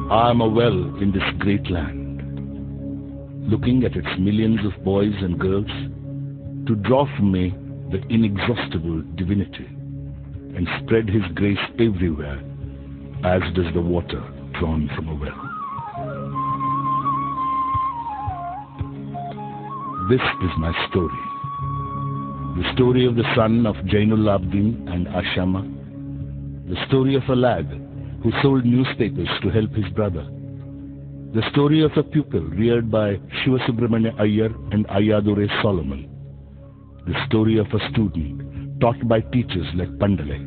I am a well in this great land, looking at its millions of boys and girls to draw from me the inexhaustible divinity and spread His grace everywhere as does the water drawn from a well. This is my story. The story of the son of Jainul Abdin and Ashama. The story of a lad who sold newspapers to help his brother. The story of a pupil reared by Shivasubramanya Iyer and Ayadure Solomon. The story of a student taught by teachers like Pandale.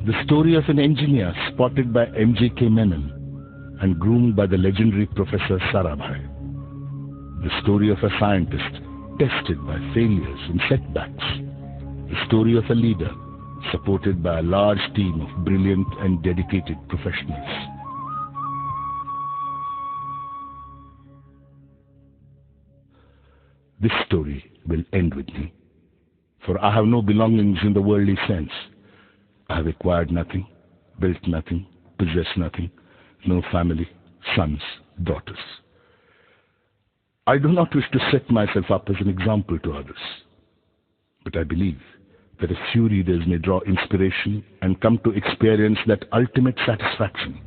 The story of an engineer spotted by M.J.K. Menon and groomed by the legendary Professor Sarabhai. The story of a scientist tested by failures and setbacks. The story of a leader supported by a large team of brilliant and dedicated professionals. This story will end with me, for I have no belongings in the worldly sense. I have acquired nothing, built nothing, possessed nothing, no family, sons, daughters. I do not wish to set myself up as an example to others, but I believe that a few readers may draw inspiration and come to experience that ultimate satisfaction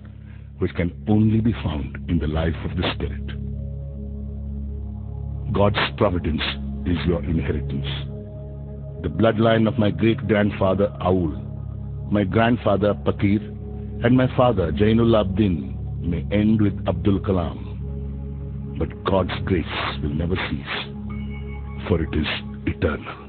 which can only be found in the life of the Spirit. God's providence is your inheritance. The bloodline of my great-grandfather Aul, my grandfather Pakir, and my father Jainul Abdin may end with Abdul Kalam. But God's grace will never cease, for it is eternal.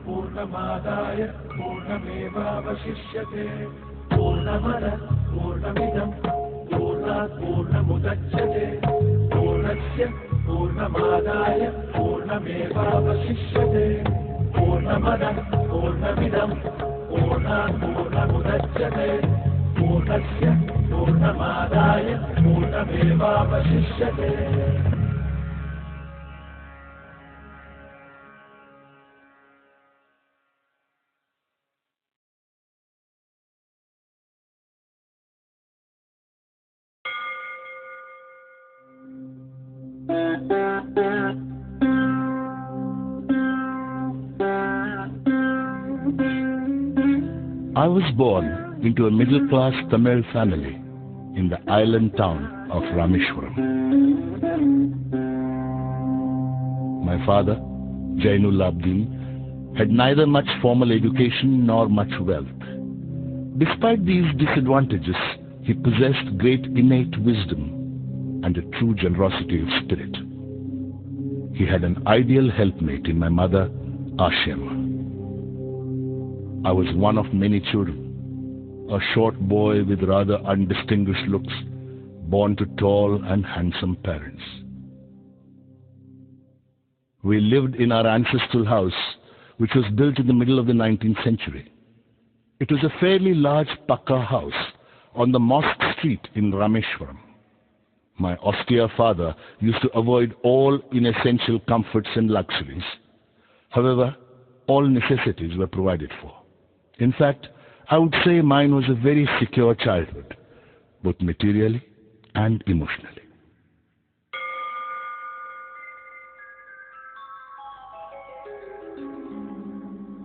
पूर्णमादाय पूर्णमेवावशिष्यते पूर्णमदः पूर्णमिदं पूर्णात् पूर्णमुदच्यते पूर्णस्य पूर्णमादाय पूर्णमेवावशिष्यते पूर्णमदः पूर्णमिदं पूर्णात् पूर्णमुदच्यते पूर्णस्य पूर्णमादाय पूर्णमेवावशिष्यते. I was born into a middle-class Tamil family in the island town of Rameshwaram. My father, Jainul Abdin, had neither much formal education nor much wealth. Despite these disadvantages, he possessed great innate wisdom and a true generosity of spirit. He had an ideal helpmate in my mother, Ashima. I was one of many children, a short boy with rather undistinguished looks, born to tall and handsome parents. We lived in our ancestral house, which was built in the middle of the 19th century. It was a fairly large Pakka house on the Mosque Street in Rameshwaram. My austere father used to avoid all inessential comforts and luxuries. However, all necessities were provided for. In fact, I would say mine was a very secure childhood, both materially and emotionally.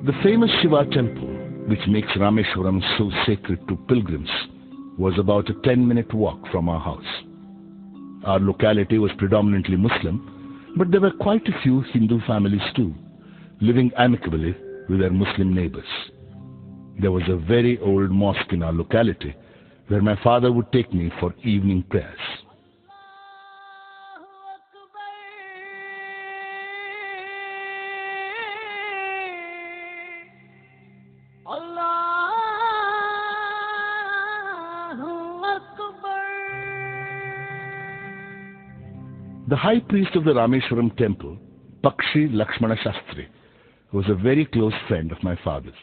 The famous Shiva temple, which makes Rameshwaram so sacred to pilgrims, was about a 10-minute walk from our house. Our locality was predominantly Muslim, but there were quite a few Hindu families too, living amicably with their Muslim neighbors. There was a very old mosque in our locality where my father would take me for evening prayers. The high priest of the Rameshwaram temple, Pakshi Lakshmana Shastri, who was a very close friend of my father's.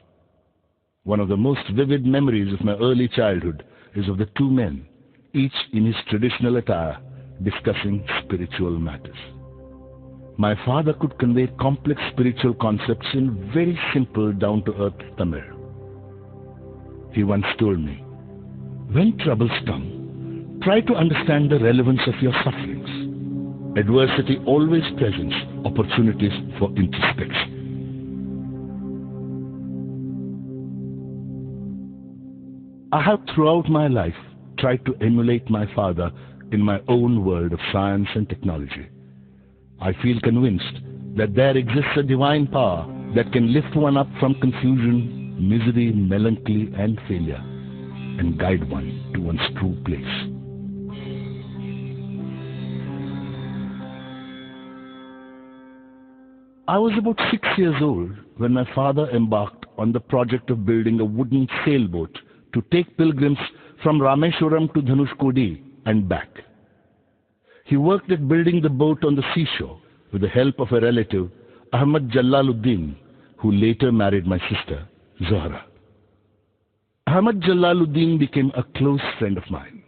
One of the most vivid memories of my early childhood is of the two men, each in his traditional attire, discussing spiritual matters. My father could convey complex spiritual concepts in very simple, down-to-earth Tamil. He once told me, "When troubles come, try to understand the relevance of your sufferings. Adversity always presents opportunities for introspection." I have throughout my life tried to emulate my father in my own world of science and technology. I feel convinced that there exists a divine power that can lift one up from confusion, misery, melancholy, and failure, and guide one to one's true place. I was about 6 years old when my father embarked on the project of building a wooden sailboat to take pilgrims from Rameshwaram to Dhanushkodi and back. He worked at building the boat on the seashore with the help of a relative, Ahmad Jalaluddin, who later married my sister, Zohra. Ahmad Jalaluddin became a close friend of mine,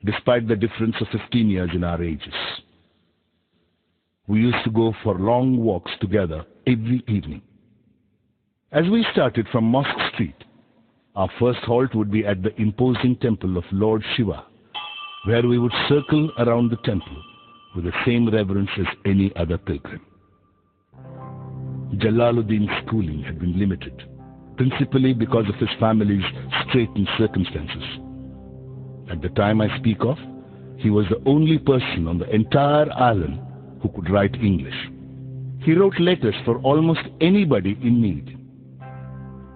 despite the difference of 15 years in our ages. We used to go for long walks together every evening. As we started from Mosque Street, our first halt would be at the imposing temple of Lord Shiva, where we would circle around the temple with the same reverence as any other pilgrim. Jalaluddin's schooling had been limited, principally because of his family's straitened circumstances. At the time I speak of, he was the only person on the entire island who could write English. He wrote letters for almost anybody in need.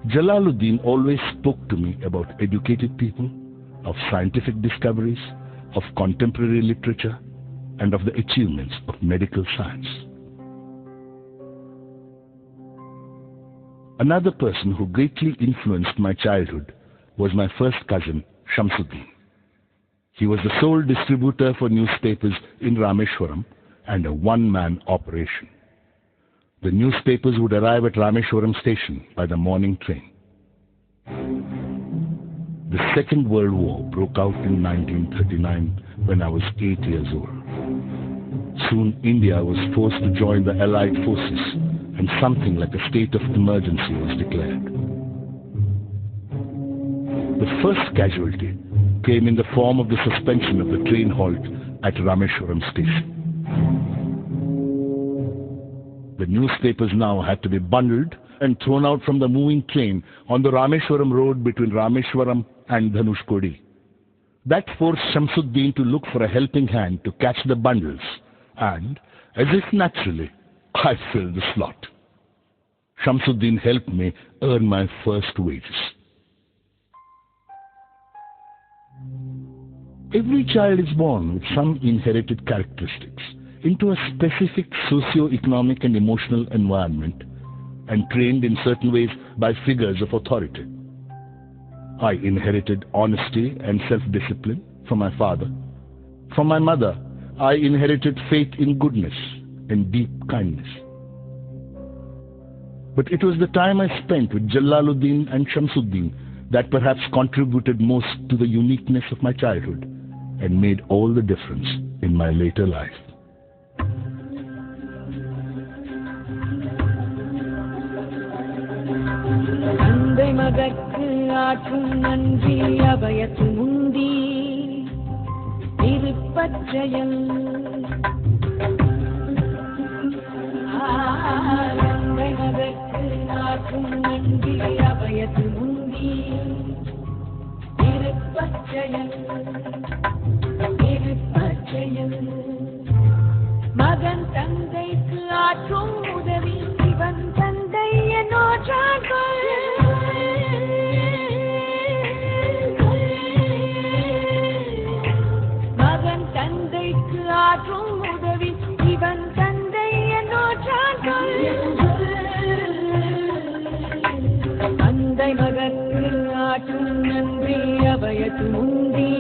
Jalaluddin always spoke to me about educated people, of scientific discoveries, of contemporary literature, and of the achievements of medical science. Another person who greatly influenced my childhood was my first cousin, Shamsuddin. He was the sole distributor for newspapers in Rameshwaram and a one-man operation. The newspapers would arrive at Rameshwaram station by the morning train. The Second World War broke out in 1939 when I was 8 years old. Soon India was forced to join the Allied forces and something like a state of emergency was declared. The first casualty came in the form of the suspension of the train halt at Rameshwaram station. The newspapers now had to be bundled and thrown out from the moving train on the Rameshwaram road between Rameshwaram and Dhanushkodi. That forced Shamsuddin to look for a helping hand to catch the bundles, and, as if naturally, I filled the slot. Shamsuddin helped me earn my first wages. Every child is born with some inherited characteristics into a specific socio-economic and emotional environment and trained in certain ways by figures of authority. I inherited honesty and self-discipline from my father. From my mother, I inherited faith in goodness and deep kindness. But it was the time I spent with Jalaluddin and Shamsuddin that perhaps contributed most to the uniqueness of my childhood and made all the difference in my later life. தந்தை மகற்கு ஆற்றும் நன்றி அபயத்து முந்தி திருப்பச்செயல் தந்தை மகற்கு ஆற்றும் நன்றி அபயத்து முந்தி திருப்பச்செயல் திருப்பச்செயல் மகன் தந்தைக்கு ஆற்றும் உதவி இவன் தந்தை என்னோற்றார்கள் மகன் தந்தைக்கு ஆற்றும் உதவி இவன் தந்தை என்னோற்றார்கள் தந்தை மகற்கு ஆற்றும் நன்றி அபயத்து முந்தி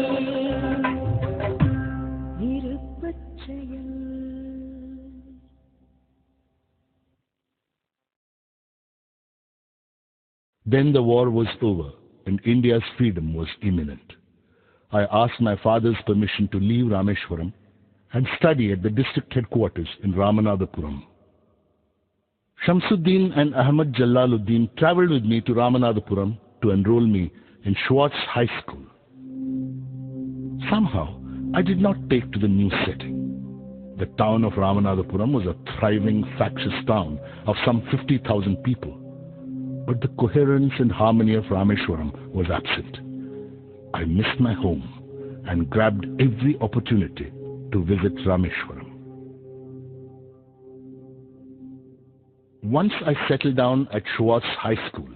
இருப்பச்செயல். Then the war was over and India's freedom was imminent. I asked my father's permission to leave Rameshwaram and study at the district headquarters in Ramanathapuram. Shamsuddin and Ahmad Jalaluddin traveled with me to Ramanathapuram to enroll me in Schwartz High School. Somehow, I did not take to the new setting. The town of Ramanathapuram was a thriving, factious town of some 50,000 people. But the coherence and harmony of Rameshwaram was absent. I missed my home and grabbed every opportunity to visit Rameshwaram. Once I settled down at Schwartz High School,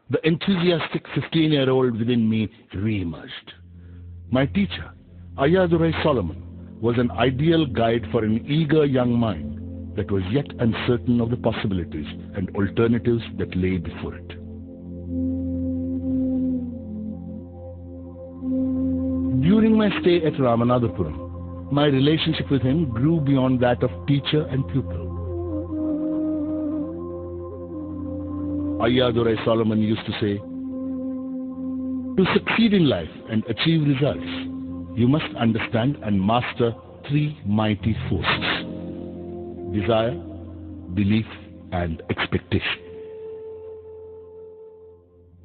the enthusiastic 15-year-old within me re-emerged. My teacher, Ayadurai Solomon, was an ideal guide for an eager young mind that was yet uncertain of the possibilities and alternatives that lay before it. During my stay at Ramanathapuram, my relationship with him grew beyond that of teacher and pupil. Ayadurai Solomon used to say, "To succeed in life and achieve results, you must understand and master three mighty forces: desire, belief, and expectation."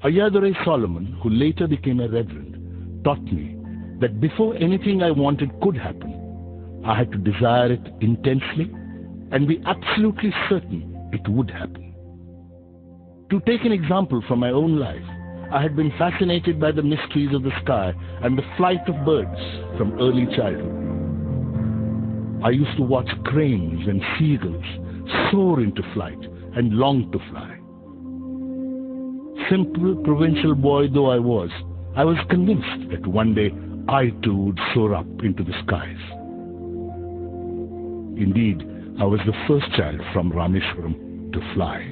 Ayadurai Solomon, who later became a reverend, taught me that before anything I wanted could happen, I had to desire it intensely and be absolutely certain it would happen. To take an example from my own life, I had been fascinated by the mysteries of the sky and the flight of birds from early childhood. I used to watch cranes and seagulls soar into flight and long to fly. Simple provincial boy though I was convinced that one day I too would soar up into the skies. Indeed, I was the first child from Rameshwaram to fly.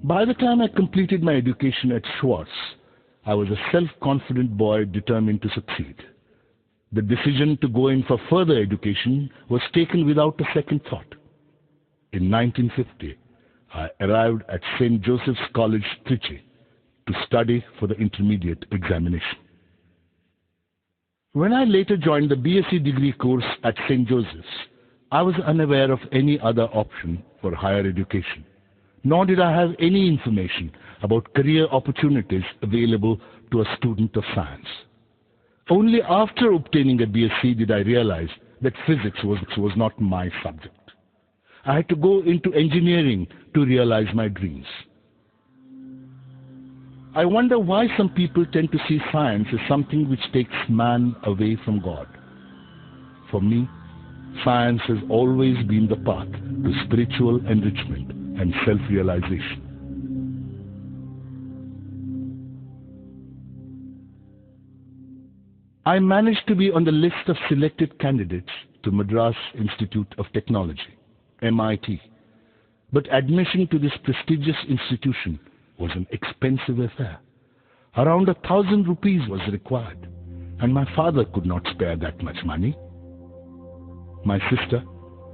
By the time I completed my education at Schwartz, I was a self-confident boy determined to succeed. The decision to go in for further education was taken without a second thought. In 1950, I arrived at St. Joseph's College, Trichy, to study for the intermediate examination. When I later joined the BSc degree course at St. Joseph's, I was unaware of any other option for higher education, nor did I have any information about career opportunities available to a student of science. Only after obtaining a BSc did I realize that physics was not my subject. I had to go into engineering to realize my dreams. I wonder why some people tend to see science as something which takes man away from God. For me, science has always been the path to spiritual enrichment and self-realization. I managed to be on the list of selected candidates to Madras Institute of Technology, MIT, but admission to this prestigious institution was an expensive affair. Around 1,000 rupees was required, and my father could not spare that much money. My sister,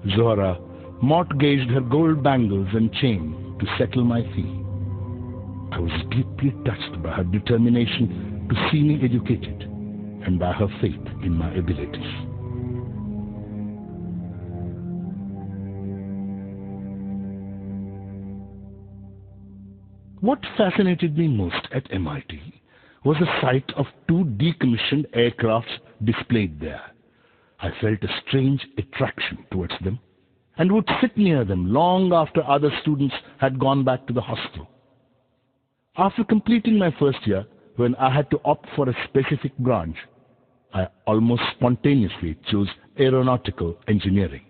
Zohra, mortgaged her gold bangles and chain to settle my fee. I was deeply touched by her determination to see me educated and by her faith in my abilities. What fascinated me most at MIT was the sight of two decommissioned aircrafts displayed there. I felt a strange attraction towards them and would sit near them long after other students had gone back to the hostel. After completing my first year, when I had to opt for a specific branch, I almost spontaneously chose aeronautical engineering.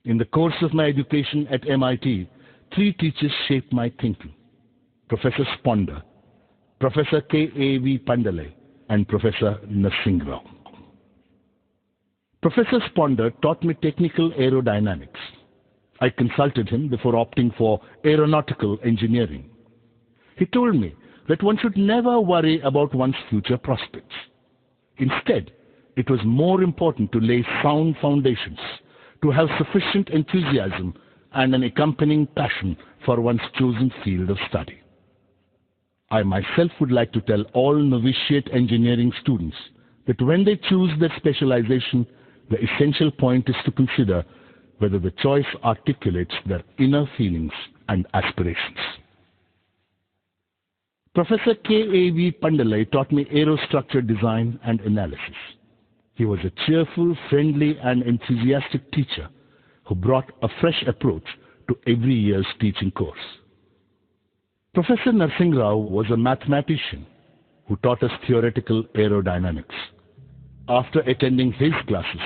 In the course of my education at MIT, 3 teachers shaped my thinking: Professor Sponder, Professor K.A.V. Pandale, and Professor Narsingrao. Professor Sponder taught me technical aerodynamics. I consulted him before opting for aeronautical engineering. He told me that one should never worry about one's future prospects. Instead, it was more important to lay sound foundations, to have sufficient enthusiasm and an accompanying passion for one's chosen field of study. I myself would like to tell all novitiate engineering students that when they choose their specialization, the essential point is to consider whether the choice articulates their inner feelings and aspirations. Professor K.A.V. Pandalai taught me aerostructure design and analysis. He was a cheerful, friendly, and enthusiastic teacher who brought a fresh approach to every year's teaching course. Professor Narsingh Rao was a mathematician who taught us theoretical aerodynamics. After attending his classes,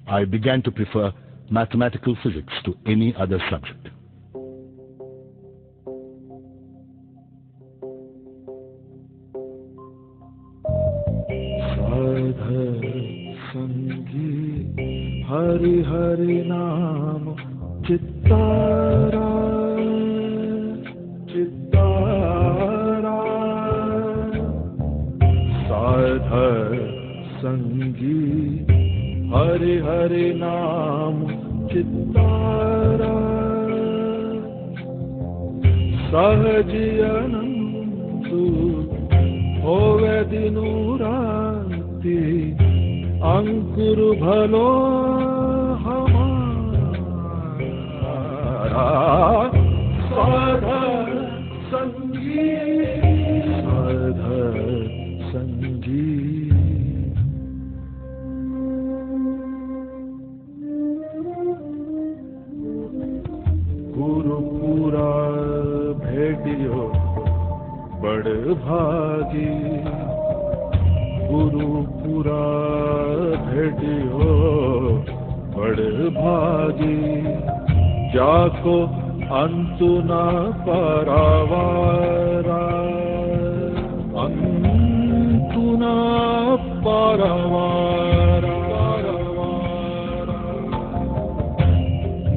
I began to prefer mathematical physics to any other subject. Hari Hari Naam Chittara Chittara Sadhar Sangi Hari Hari Naam Chittara Sahajiyanandu Hove Dinurati Ankur Bhalo Hamara Sadhar Sangi Sadhar Sangi Guru Pura Bhediyo Bad Bhagi Guru Pura Bhediyo Bad Bhagi Jako Antuna Paravara Antuna Paravara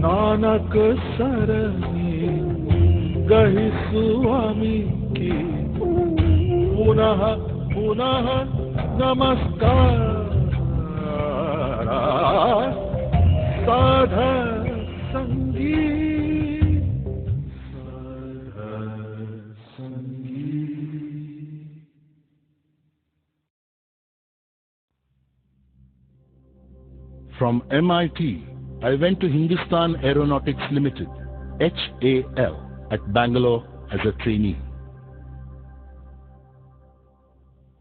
Nanak Sarani Gahi Swami Ki Punaha Punaha Namaskara Sadhar Sangi Sadhar Sangi. From MIT, I went to Hindustan Aeronautics Limited, HAL, at Bangalore as a trainee.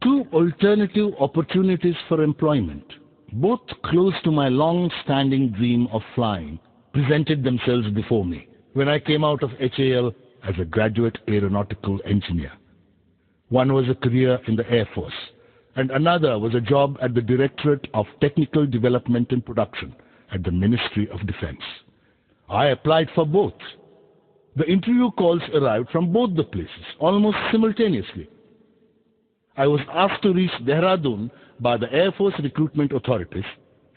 Two alternative opportunities for employment, both close to my long-standing dream of flying, presented themselves before me when I came out of HAL as a graduate aeronautical engineer. One was a career in the Air Force, and another was a job at the Directorate of Technical Development and Production at the Ministry of Defense. I applied for both. The interview calls arrived from both the places almost simultaneously. I was asked to reach Dehradun by the Air Force recruitment authorities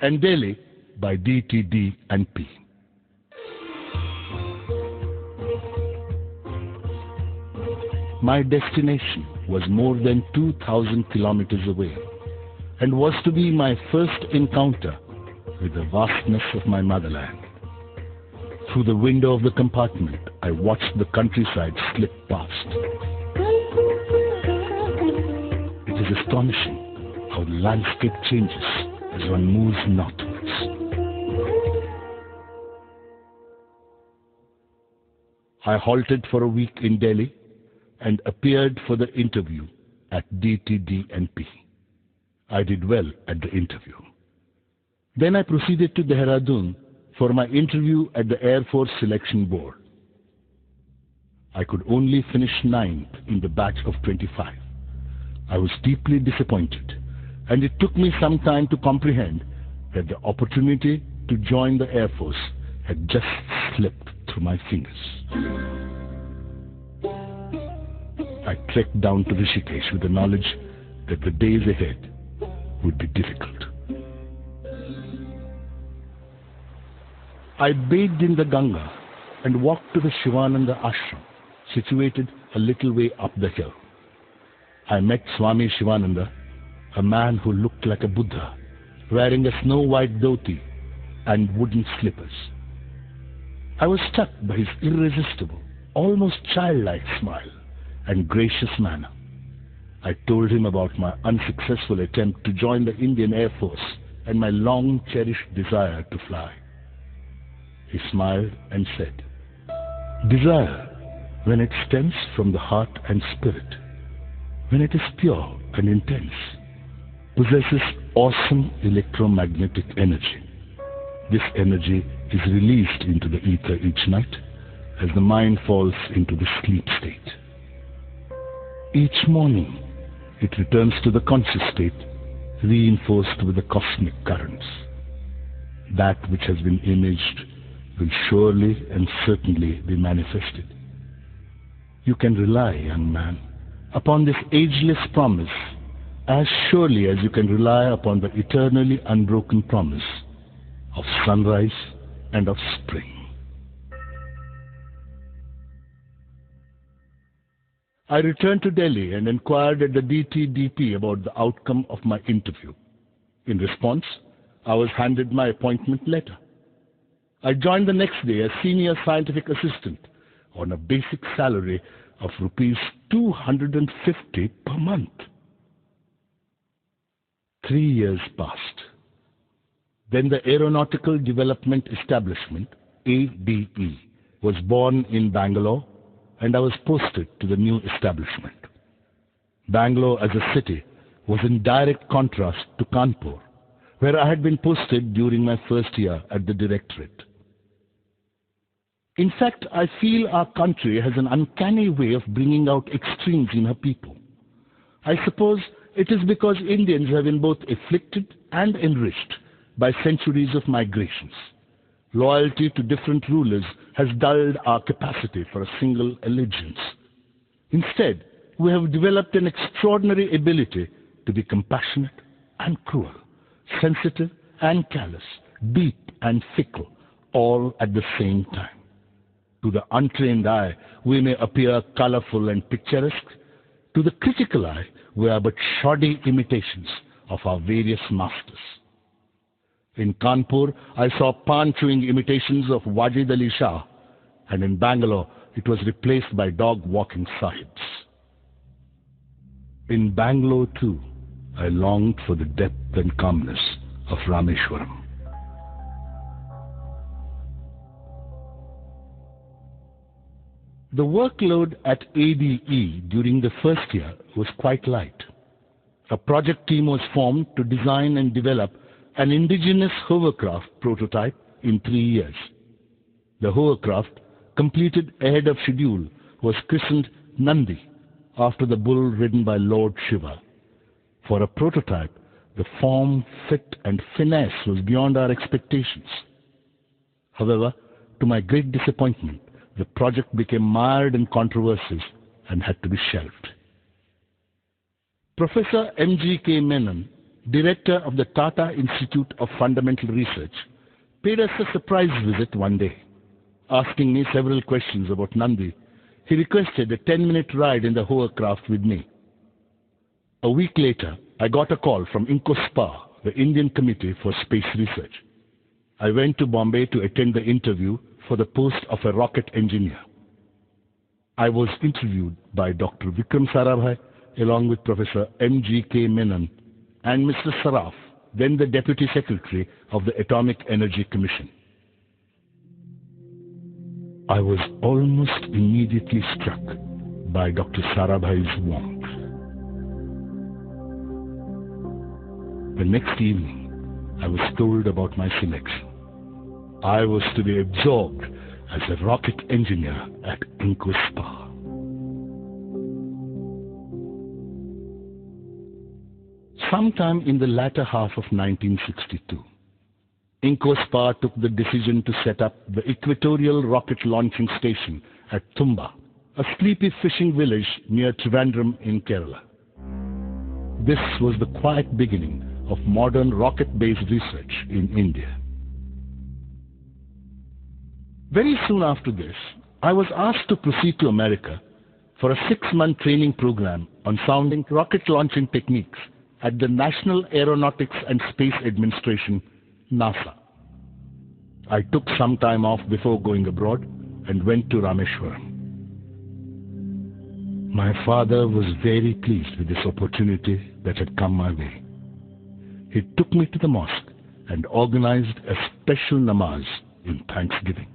and Delhi by DTD and P. My destination was more than 2,000 kilometers away and was to be my first encounter with the vastness of my motherland. Through the window of the compartment, I watched the countryside slip past. It is astonishing how the landscape changes as one moves northwards. I halted for a week in Delhi and appeared for the interview at DTD&P. I did well at the interview. Then I proceeded to Dehradun for my interview at the Air Force Selection Board. I could only finish 9th in the batch of 25. I was deeply disappointed, and it took me some time to comprehend that the opportunity to join the Air Force had just slipped through my fingers. I trekked down to Rishikesh with the knowledge that the days ahead would be difficult. I bathed in the Ganga and walked to the Shivananda ashram, situated a little way up the hill. I met Swami Shivananda, a man who looked like a Buddha wearing a snow-white dhoti and wooden slippers. I was struck by his irresistible, almost childlike smile and gracious manner. I told him about my unsuccessful attempt to join the Indian Air Force and my long-cherished desire to fly. He smiled and said, "Desire, when it stems from the heart and spirit, when it is pure and intense, possesses awesome electromagnetic energy. This energy is released into the ether each night as the mind falls into the sleep state. Each morning, it returns to the conscious state, reinforced with the cosmic currents. That which has been imaged will surely and certainly be manifested. You can rely, young man, upon this ageless promise as surely as you can rely upon the eternally unbroken promise of sunrise and of spring." I returned to Delhi and inquired at the DTDP about the outcome of my interview. In response, I was handed my appointment letter. I joined the next day as senior scientific assistant on a basic salary of rupees 250 per month. 3 years passed. Then the Aeronautical Development Establishment, ADE, was born in Bangalore, and I was posted to the new establishment. Bangalore as a city was in direct contrast to Kanpur, where I had been posted during my first year at the directorate. In fact, I feel our country has an uncanny way of bringing out extremes in her people. I suppose it is because Indians have been both afflicted and enriched by centuries of migrations. Loyalty to different rulers has dulled our capacity for a single allegiance. Instead, we have developed an extraordinary ability to be compassionate and cruel, sensitive and callous, deep and fickle, all at the same time. To the untrained eye, we may appear colorful and picturesque. To the critical eye, we are but shoddy imitations of our various masters. In Kanpur, I saw pan-chewing imitations of Wajid Ali Shah, and in Bangalore, it was replaced by dog-walking sahibs. In Bangalore, too, I longed for the depth and calmness of Rameshwaram. The workload at ADE during the first year was quite light. A project team was formed to design and develop an indigenous hovercraft prototype in 3 years. The hovercraft, completed ahead of schedule, was christened Nandi, after the bull ridden by Lord Shiva. For a prototype, the form, fit and finesse was beyond our expectations. However, to my great disappointment, the project became mired in controversies and had to be shelved. Professor M.G.K. Menon, director of the Tata Institute of Fundamental Research, paid us a surprise visit one day. Asking me several questions about Nandi, he requested a 10-minute ride in the hovercraft with me. A week later, I got a call from INCOSPA, the Indian Committee for Space Research. I went to Bombay to attend the interview for the post of a rocket engineer. I was interviewed by Dr. Vikram Sarabhai along with Professor M.G.K. Menon and Mr. Saraf, then the Deputy Secretary of the Atomic Energy Commission. I was almost immediately struck by Dr. Sarabhai's warmth. The next evening, I was told about my selection. I was to be absorbed as a rocket engineer at INCOSPA. Sometime in the latter half of 1962, INCOSPA took the decision to set up the Equatorial Rocket Launching Station at Tumba, a sleepy fishing village near Trivandrum in Kerala. This was the quiet beginning of modern rocket-based research in India. Very soon after this, I was asked to proceed to America for a 6-month training program on sounding rocket launching techniques at the National Aeronautics and Space Administration, NASA. I took some time off before going abroad and went to Rameshwaram. My father was very pleased with this opportunity that had come my way. He took me to the mosque and organized a special namaz in thanksgiving.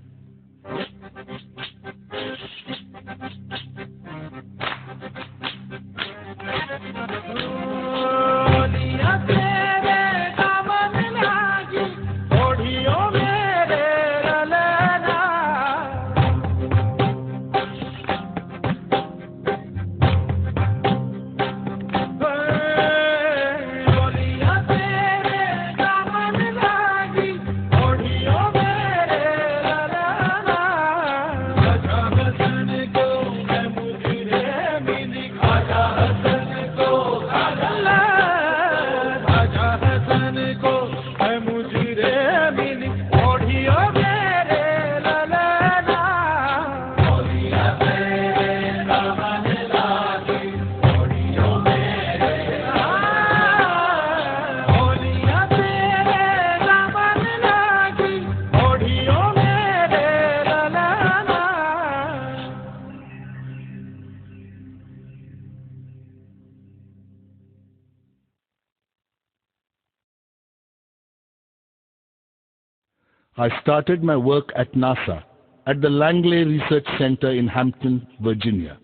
I started my work at NASA at the Langley Research Center in Hampton, Virginia.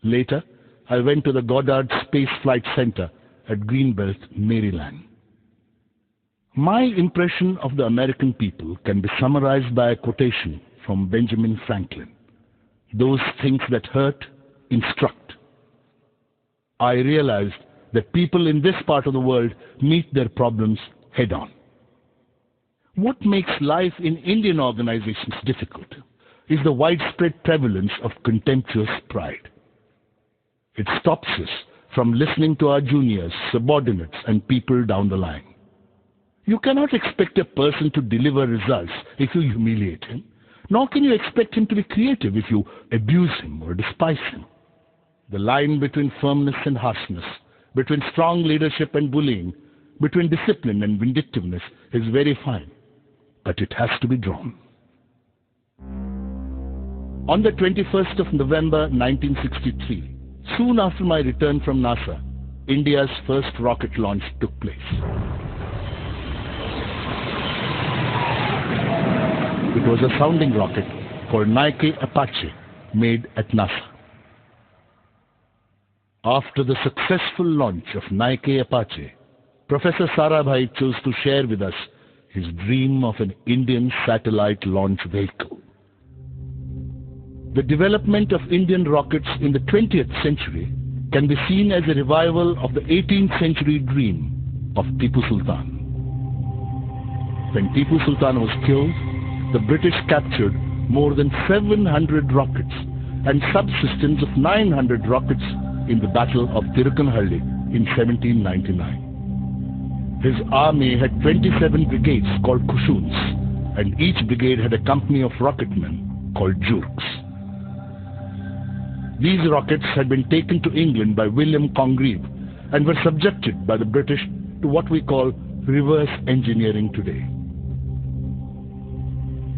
Later, I went to the Goddard Space Flight Center at Greenbelt, Maryland. My impression of the American people can be summarized by a quotation from Benjamin Franklin. Those things that hurt instruct. I realized that people in this part of the world meet their problems head-on. What makes life in Indian organizations difficult is the widespread prevalence of contemptuous pride. It stops us from listening to our juniors, subordinates, and people down the line. You cannot expect a person to deliver results if you humiliate him, nor can you expect him to be creative if you abuse him or despise him. The line between firmness and harshness, between strong leadership and bullying, between discipline and vindictiveness is very fine, but it has to be drawn. On the 21st of November 1963, soon after my return from NASA, India's first rocket launch took place. It was a sounding rocket called Nike Apache, made at NASA. After the successful launch of Nike Apache, Professor Sarabhai chose to share with us his dream of an Indian satellite launch vehicle. The development of Indian rockets in the 20th century can be seen as a revival of the 18th century dream of Tipu Sultan. When Tipu Sultan was killed, the British captured more than 700 rockets and subsystems of 900 rockets in the Battle of Tirukkanhalli in 1799. His army had 27 brigades called Kushuns, and each brigade had a company of rocketmen called Jurks. These rockets had been taken to England by William Congreve and were subjected by the British to what we call reverse engineering today.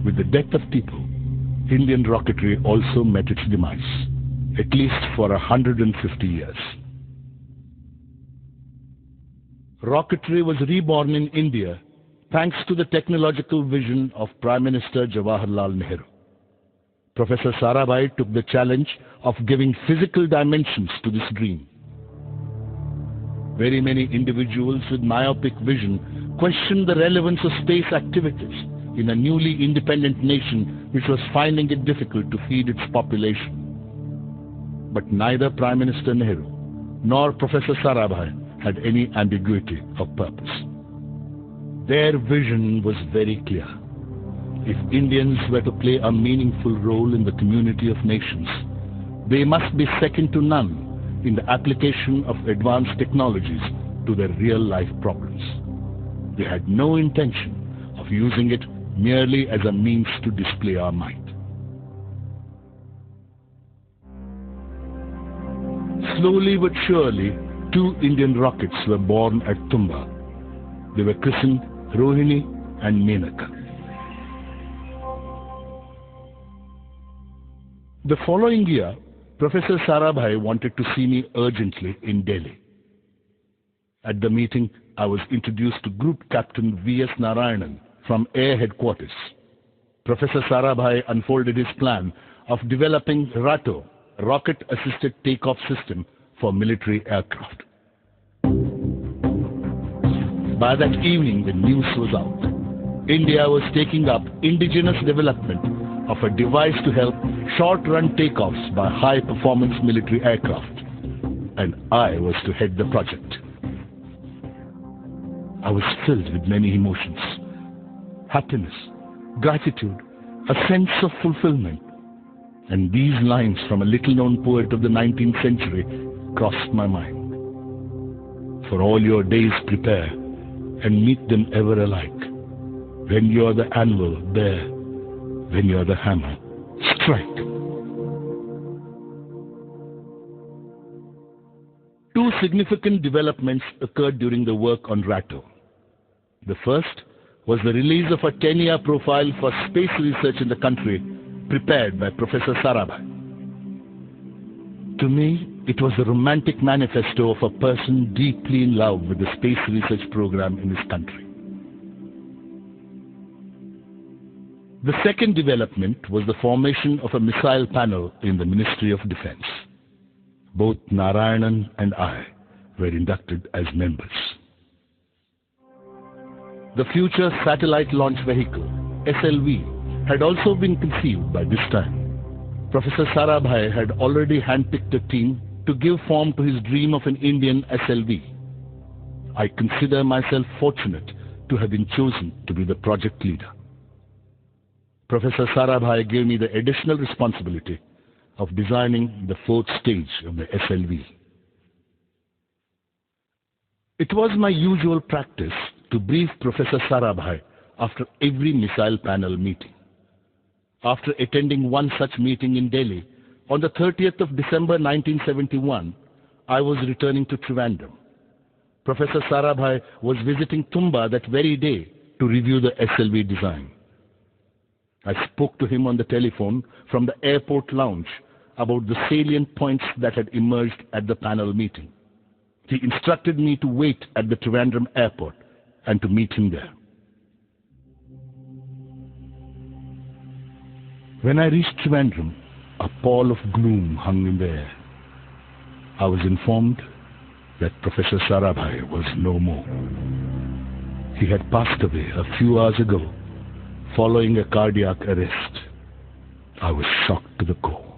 With the death of Tipu, Indian rocketry also met its demise, at least for 150 years. Rocketry was reborn in India thanks to the technological vision of Prime Minister Jawaharlal Nehru. Professor Sarabhai took the challenge of giving physical dimensions to this dream. Very many individuals with myopic vision questioned the relevance of space activities in a newly independent nation which was finding it difficult to feed its population. But neither Prime Minister Nehru nor Professor Sarabhai had any ambiguity of purpose. Their vision was very clear. If Indians were to play a meaningful role in the community of nations, they must be second to none in the application of advanced technologies to their real-life problems. They had no intention of using it merely as a means to display our might. Slowly but surely, 2 Indian rockets were born at Tumba. They were christened Rohini and Menaka. The following year, Professor Sarabhai wanted to see me urgently in Delhi. At the meeting, I was introduced to Group Captain V.S. Narayanan from Air Headquarters. Professor Sarabhai unfolded his plan of developing RATO, Rocket-Assisted Takeoff System, for military aircraft. By that evening, the news was out. India was taking up indigenous development of a device to help short-run takeoffs by high-performance military aircraft, and I was to head the project. I was filled with many emotions: happiness, gratitude, a sense of fulfillment. And these lines from a little-known poet of the 19th century crossed my mind. For all your days prepare, and meet them ever alike. When you're the anvil, bear. When you're the hammer, strike. 2 significant developments occurred during the work on RATO. The first was the release of a 10-year profile for space research in the country, prepared by Professor Sarabhai. To me, it was the romantic manifesto of a person deeply in love with the space research program in his country. The second development was the formation of a missile panel in the Ministry of Defense. Both Narayanan and I were inducted as members. The Future Satellite Launch Vehicle, SLV, had also been conceived by this time. Professor Sarabhai had already handpicked a team to give form to his dream of an Indian SLV. I consider myself fortunate to have been chosen to be the project leader. Professor Sarabhai gave me the additional responsibility of designing the 4th stage of the SLV. It was my usual practice to brief Professor Sarabhai after every missile panel meeting. After attending one such meeting in Delhi, on the 30th of December 1971, I was returning to Trivandrum. Professor Sarabhai was visiting Tumba that very day to review the SLV design. I spoke to him on the telephone from the airport lounge about the salient points that had emerged at the panel meeting. He instructed me to wait at the Trivandrum airport and to meet him there. When I reached Trivandrum, a pall of gloom hung in the air. I was informed that Professor Sarabhai was no more. He had passed away a few hours ago following a cardiac arrest. I was shocked to the core.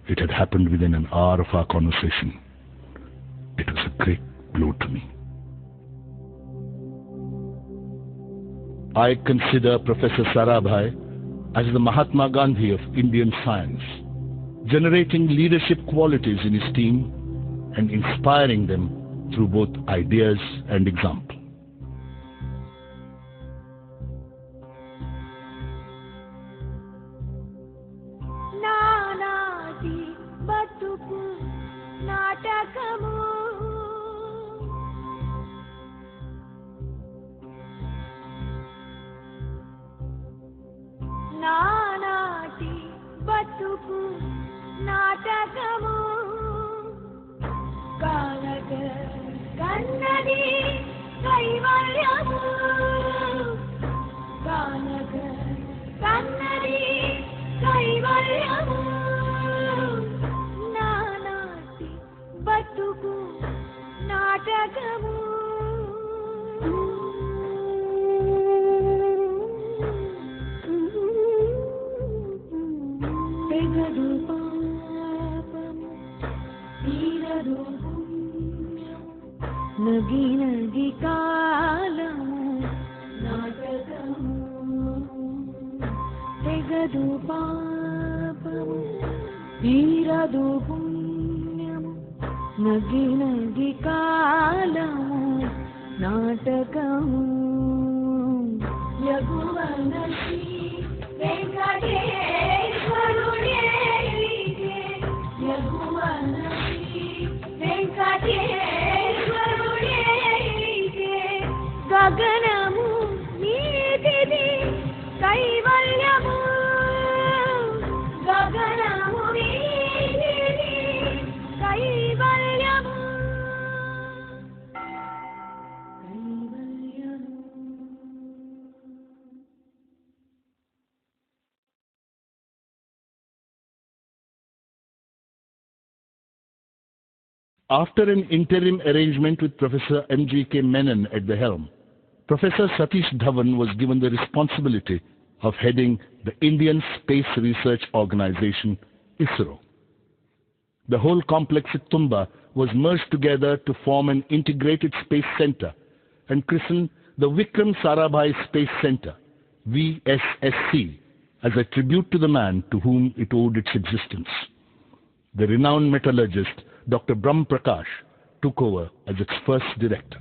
It had happened within an hour of our conversation. It was a great blow to me. I consider Professor Sarabhai as the Mahatma Gandhi of Indian science, generating leadership qualities in his team and inspiring them through both ideas and example. Venkateswarude గగనము నీటిది కైవల్యము గగనము నీటిది కైవల్యము After an interim arrangement with Professor M.G.K. Menon at the helm, Professor Satish Dhawan was given the responsibility of heading the Indian Space Research Organization, ISRO. The whole complex at Tumba was merged together to form an integrated space center and christened the Vikram Sarabhai Space Center, VSSC, as a tribute to the man to whom it owed its existence. The renowned metallurgist Dr. Brahm Prakash took over as its first director.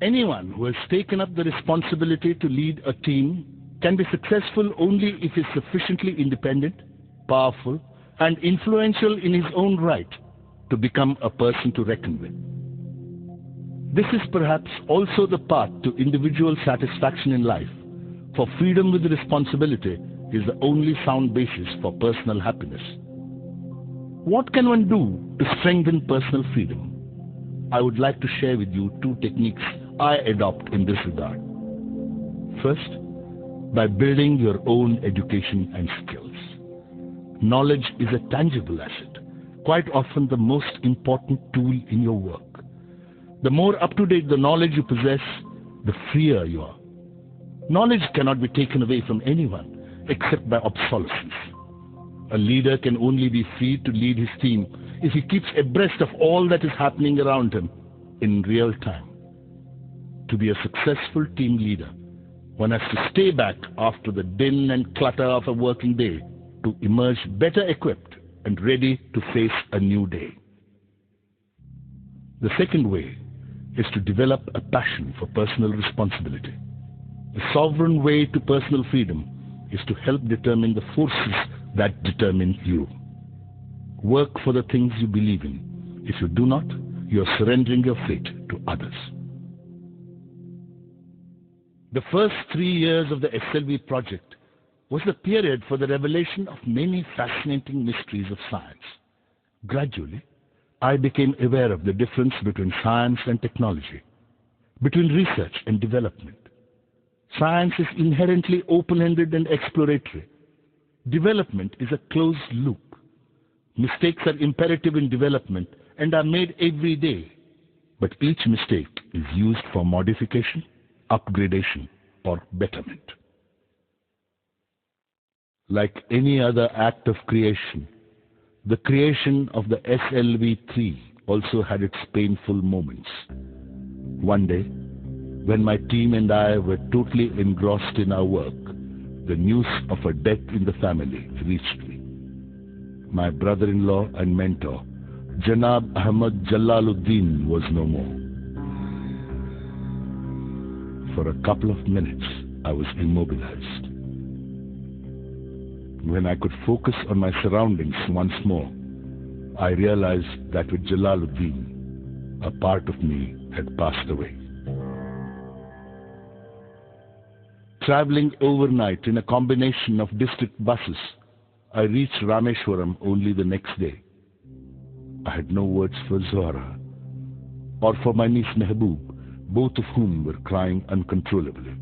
Anyone who has taken up the responsibility to lead a team can be successful only if he is sufficiently independent, powerful, and influential in his own right to become a person to reckon with. This is perhaps also the path to individual satisfaction in life, for freedom with responsibility is the only sound basis for personal happiness. What can one do to strengthen personal freedom? I would like to share with you two techniques I adopt in this regard. First, by building your own education and skills. Knowledge is a tangible asset, quite often the most important tool in your work. The more up-to-date the knowledge you possess, the freer you are. Knowledge cannot be taken away from anyone except by obsolescence. A leader can only be free to lead his team if he keeps abreast of all that is happening around him in real time. To be a successful team leader, one has to stay back after the din and clutter of a working day to emerge better equipped and ready to face a new day. The second way is to develop a passion for personal responsibility. The sovereign way to personal freedom is to help determine the forces that determine you. Work for the things you believe in. If you do not, you are surrendering your fate to others. The first 3 years of the SLV project was the period for the revelation of many fascinating mysteries of science. Gradually, I became aware of the difference between science and technology, between research and development. Science is inherently open-ended and exploratory. Development is a closed loop. Mistakes are imperative in development and are made every day, but each mistake is used for modification, upgradation, or betterment. Like any other act of creation, the creation of the SLV-3 also had its painful moments. One day, when my team and I were totally engrossed in our work, the news of a death in the family reached me. My brother-in-law and mentor, Janab Ahmad Jalaluddin, was no more. For a couple of minutes, I was immobilized. When I could focus on my surroundings once more, I realized that with Jalaluddin, a part of me had passed away. Traveling overnight in a combination of district buses, I reached Rameshwaram only the next day. I had no words for Zora or for my niece Mehboob, both of whom were crying uncontrollably.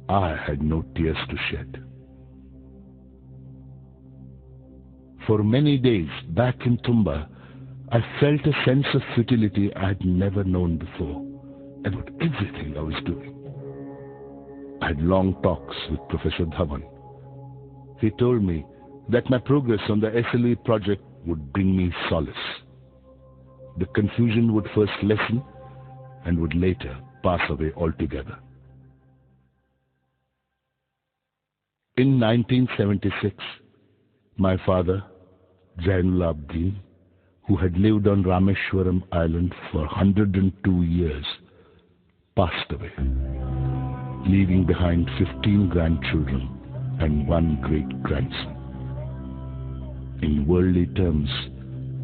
I had no tears to shed. For many days back in Tumba, I felt a sense of futility I had never known before about everything I was doing. I had long talks with Professor Dhawan. He told me that my progress on the SLV project would bring me solace. The confusion would first lessen and would later pass away altogether. In 1976, my father, Jainul Abdin, who had lived on Rameshwaram Island for 102 years, passed away, leaving behind 15 grandchildren and 1 great-grandson. In worldly terms,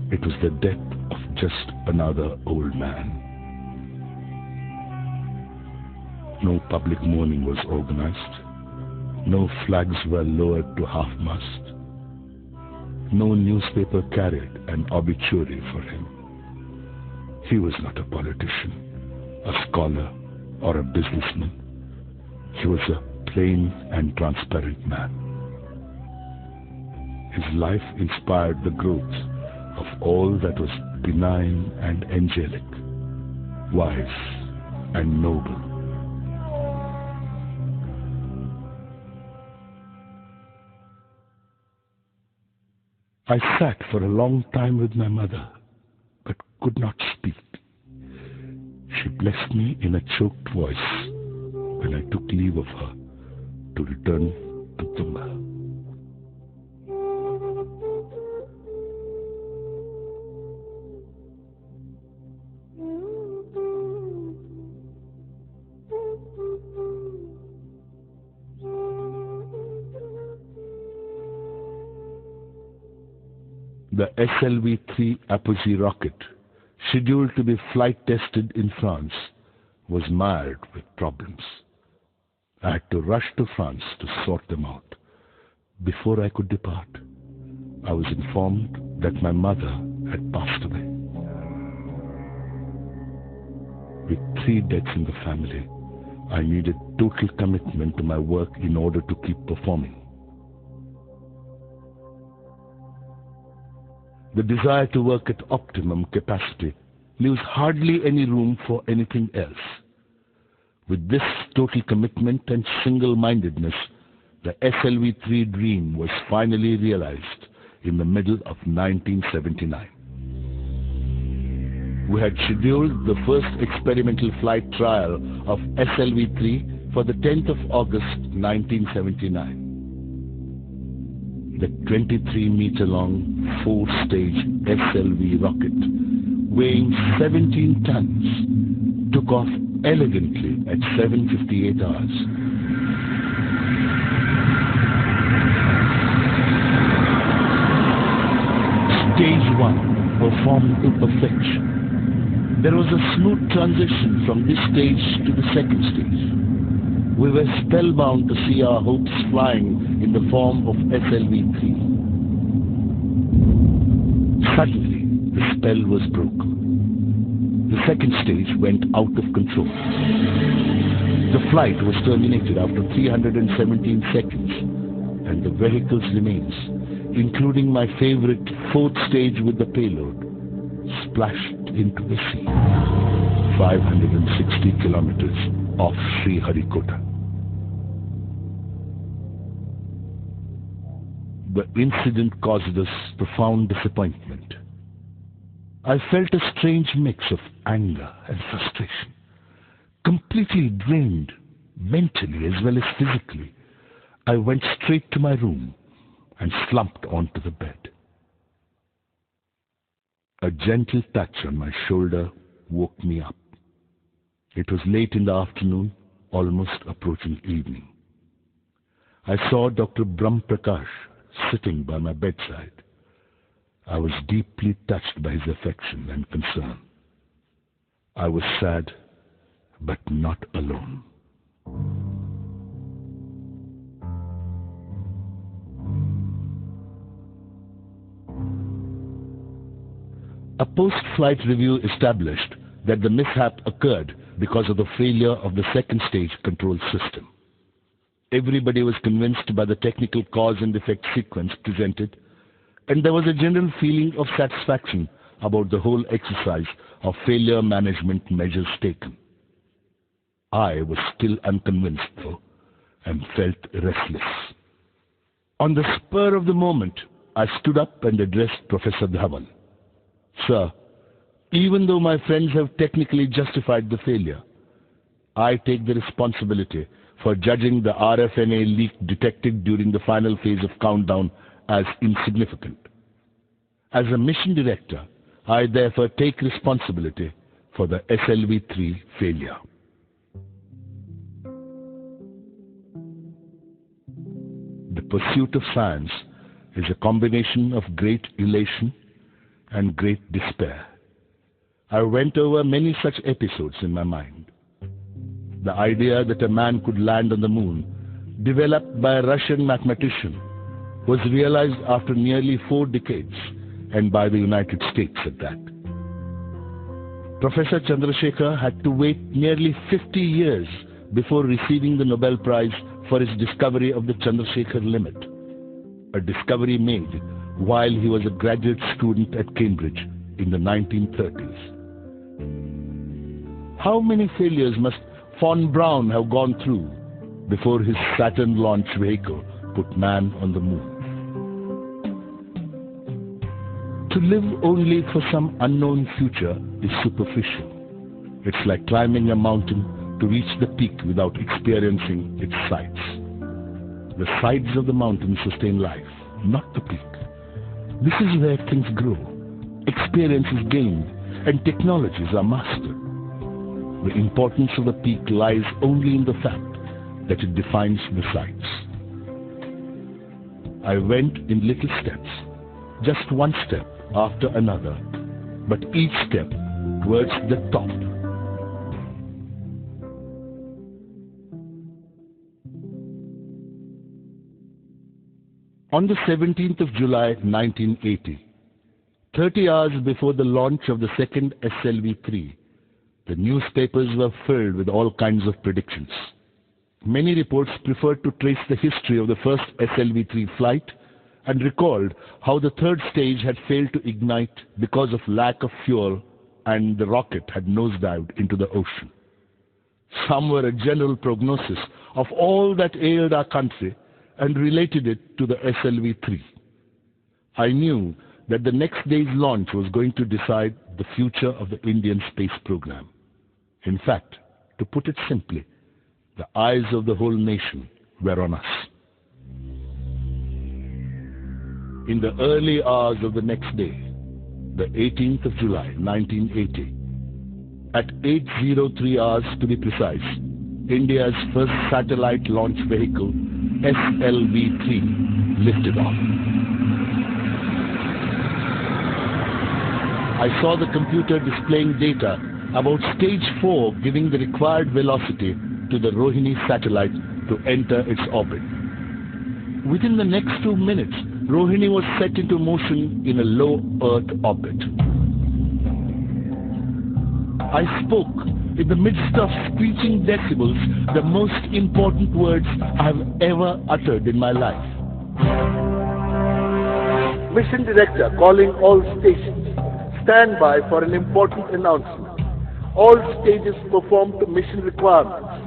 it was the death of just another old man. No public mourning was organized. No flags were lowered to half-mast. No newspaper carried an obituary for him. He was not a politician, a scholar, or a businessman. He was a plain and transparent man. His life inspired the growth of all that was benign and angelic, wise and noble. I sat for a long time with my mother, but could not speak. She blessed me in a choked voice when I took leave of her to return to Tumba. The SLV-3 APJ rocket, scheduled to be flight tested in France, was mired with problems. I had to rush to France to sort them out. Before I could depart, I was informed that my mother had passed away. With 3 deaths in the family, I needed total commitment to my work in order to keep performing. The desire to work at optimum capacity leaves hardly any room for anything else. With this total commitment and single-mindedness, the SLV-3 dream was finally realized in the middle of 1979. We had scheduled the first experimental flight trial of SLV-3 for the 10th of August 1979. The 23-meter-long 4-stage SLV rocket, weighing 17 tons, took off elegantly at 7:58 hours. Stage 1 performed to perfection. There was a smooth transition from this stage to the second stage. We were spellbound to see our hopes flying in the form of SLV-3. Suddenly, the spell was broken. The second stage went out of control. The flight was terminated after 317 seconds, and the vehicle's remains, including my favorite 4th stage with the payload, splashed into the sea, 560 kilometers off Sriharikota. The incident caused us profound disappointment. I felt a strange mix of anger and frustration. Completely drained, mentally as well as physically, I went straight to my room and slumped onto the bed. A gentle touch on my shoulder woke me up. It was late in the afternoon, almost approaching evening. I saw Dr. Brahm Prakash sitting by my bedside. I was deeply touched by his affection and concern. I was sad, but not alone. A post-flight review established that the mishap occurred because of the failure of the second stage control system. Everybody was convinced by the technical cause and effect sequence presented, and there was a general feeling of satisfaction about the whole exercise of failure management measures taken. I was still unconvinced though, and felt restless. On the spur of the moment, I stood up and addressed Professor Dhawan. Sir, even though my friends have technically justified the failure, I take the responsibility for judging the RFNA leak detected during the final phase of countdown as insignificant. As a mission director, I therefore take responsibility for the SLV-3 failure. The pursuit of science is a combination of great elation and great despair. I went over many such episodes in my mind. the idea that a man could land on the moon, developed by a Russian mathematician, was realized after nearly 4 decades, and by the United States at that. Professor Chandrasekhar had to wait nearly 50 years before receiving the Nobel Prize for his discovery of the Chandrasekhar limit, a discovery made while he was a graduate student at Cambridge in the 1930s. How many failures must von Braun have gone through before his Saturn launch vehicle put man on the moon? To live only for some unknown future is superficial. It's like climbing a mountain to reach the peak without experiencing its sides. The sides of the mountain sustain life, not the peak. This is where things grow, experience is gained, and technologies are mastered. The importance of the peak lies only in the fact that it defines the sides. I went in little steps, just one step after another, but each step towards the top. On the 17th of July 1980, 30 hours before the launch of the second SLV-3, the newspapers were filled with all kinds of predictions. Many reports preferred to trace the history of the first SLV-3 flight and recalled how the third stage had failed to ignite because of lack of fuel and the rocket had nosedived into the ocean. Some were a general prognosis of all that ailed our country and related it to the SLV-3. I knew that the next day's launch was going to decide the future of the Indian space program. In fact, to put it simply, the eyes of the whole nation were on us. In the early hours of the next day, the 18th of July 1980, at 8:03 hours to be precise, India's first satellite launch vehicle, SLV-3, lifted off. I saw the computer displaying data about stage 4 giving the required velocity to the Rohini satellite to enter its orbit. Within the next 2 minutes, Rohini was set into motion in a low Earth orbit. I spoke in the midst of screeching decibels the most important words I have ever uttered in my life. Mission Director calling all stations. Stand by for an important announcement. All stages perform to mission requirements.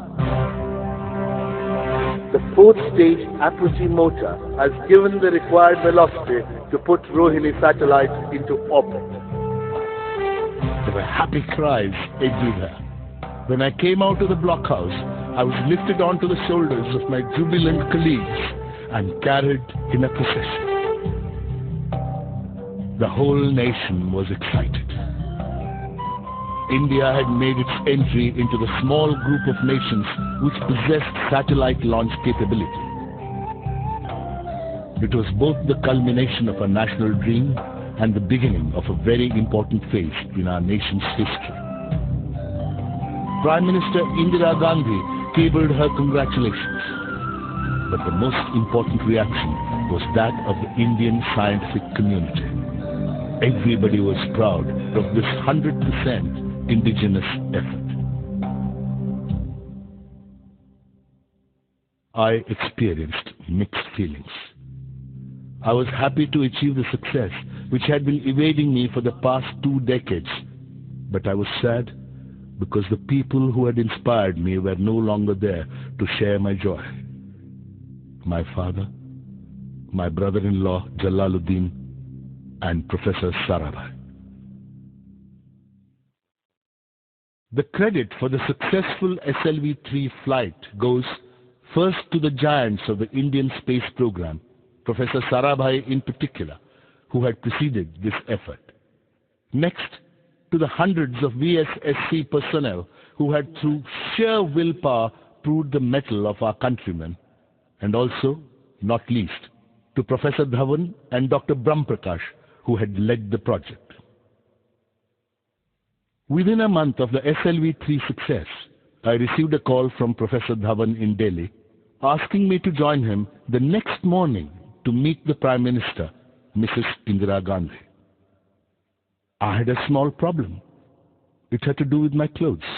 The 4th stage APJ motor has given the required velocity to put Rohini satellite into orbit. There were happy cries everywhere. When I came out of the blockhouse, I was lifted onto the shoulders of my jubilant colleagues and carried in a procession. The whole nation was excited. India had made its entry into the small group of nations which possessed satellite launch capability. It was both the culmination of a national dream and the beginning of a very important phase in our nation's history. Prime Minister Indira Gandhi cabled her congratulations. But the most important reaction was that of the Indian scientific community. Everybody was proud of this 100% indigenous effort. I experienced mixed feelings. I was happy to achieve the success which had been evading me for the past 2 decades, but I was sad because the people who had inspired me were no longer there to share my joy. My father, my brother-in-law Jalaluddin, and Professor Sarabhai. The credit for the successful SLV-3 flight goes first to the giants of the Indian space program, Professor Sarabhai in particular, who had preceded this effort. Next, to the hundreds of VSSC personnel who had through sheer willpower proved the mettle of our countrymen, and also, not least, to Professor Dhawan and Dr. Brahmprakash, who had led the project. Within a month of the SLV-3 success, I received a call from Professor Dhawan in Delhi asking me to join him the next morning to meet the Prime Minister, Mrs. Indira Gandhi. I had a small problem. It had to do with my clothes.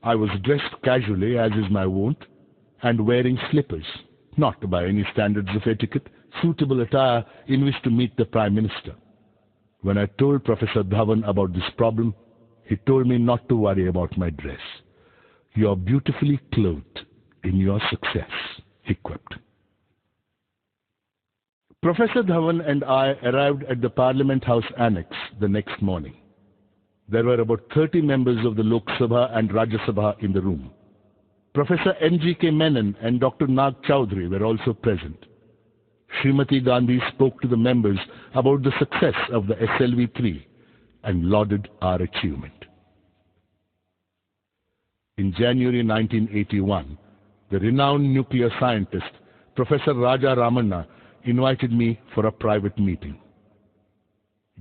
I was dressed casually, as is my wont, and wearing slippers, not by any standards of etiquette, suitable attire in which to meet the Prime Minister. When I told Professor Dhawan about this problem, he told me not to worry about my dress. You are beautifully clothed in your success, he quipped. Professor Dhawan and I arrived at the Parliament House Annex the next morning. There were about 30 members of the Lok Sabha and Rajya Sabha in the room. Professor M.G.K. Menon and Dr. Nag Chowdhury were also present. Srimati Gandhi spoke to the members about the success of the SLV-3 and lauded our achievement. In January 1981, the renowned nuclear scientist, Professor Raja Ramanna, invited me for a private meeting.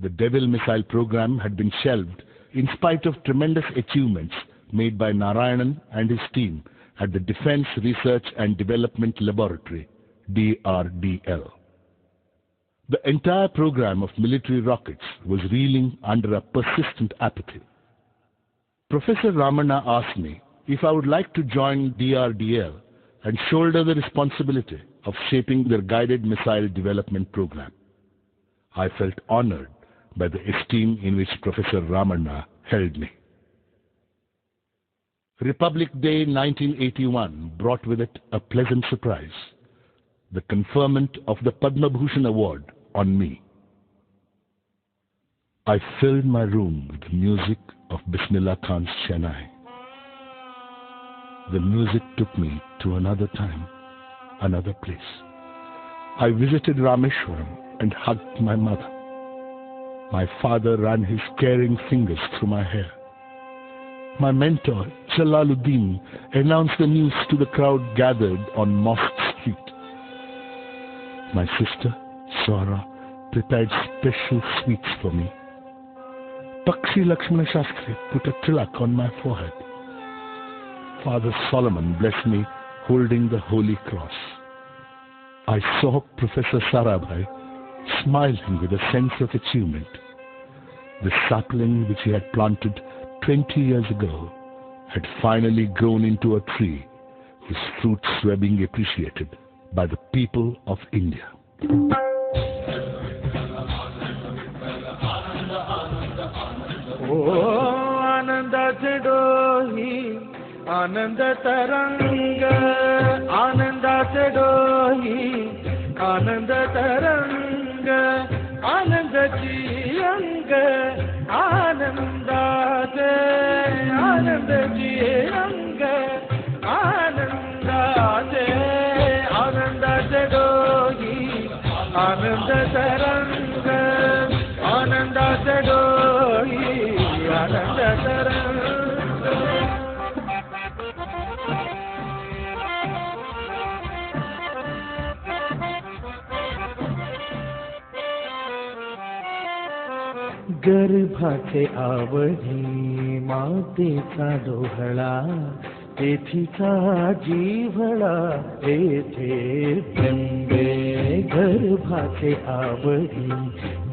The Devil missile program had been shelved in spite of tremendous achievements made by Narayanan and his team at the Defense Research and Development Laboratory, DRDL. The entire program of military rockets was reeling under a persistent apathy. Professor Ramanna asked me if I would like to join DRDL and shoulder the responsibility of shaping their guided missile development program. I felt honored by the esteem in which Professor Ramanna held me. Republic Day 1981 brought with it a pleasant surprise, the conferment of the Padma Bhushan Award on me. I filled my room with the music of Bismillah Khan's Chennai. The music took me to another time, another place. I visited Rameshwaram and hugged my mother. My father ran his caring fingers through my hair. My mentor, Jalaluddin, announced the news to the crowd gathered on Mosque Street. My sister, Swara, prepared special sweets for me. Pakshi Lakshmana Shastri put a tilak on my forehead. Father Solomon blessed me holding the Holy Cross. I saw Professor Sarabhai smiling with a sense of achievement. The sapling which he had planted 20 years ago had finally grown into a tree whose fruits were being appreciated by the people of India. Oh, Ananda Chedohi, Ananda Taranga, Ananda Chedohi, Ananda Taranga, Ananda Chiyanga, Ananda Che, Ananda Chiyanga, Ananda Che, Ananda Chedohi, Ananda Taranga, Ananda Chedohi, Ananda Taranga. गर्भाचे आवडी मातेचा डोहळा तेथीचा जीवळा येथे बिंबे गर्भाचे आवडी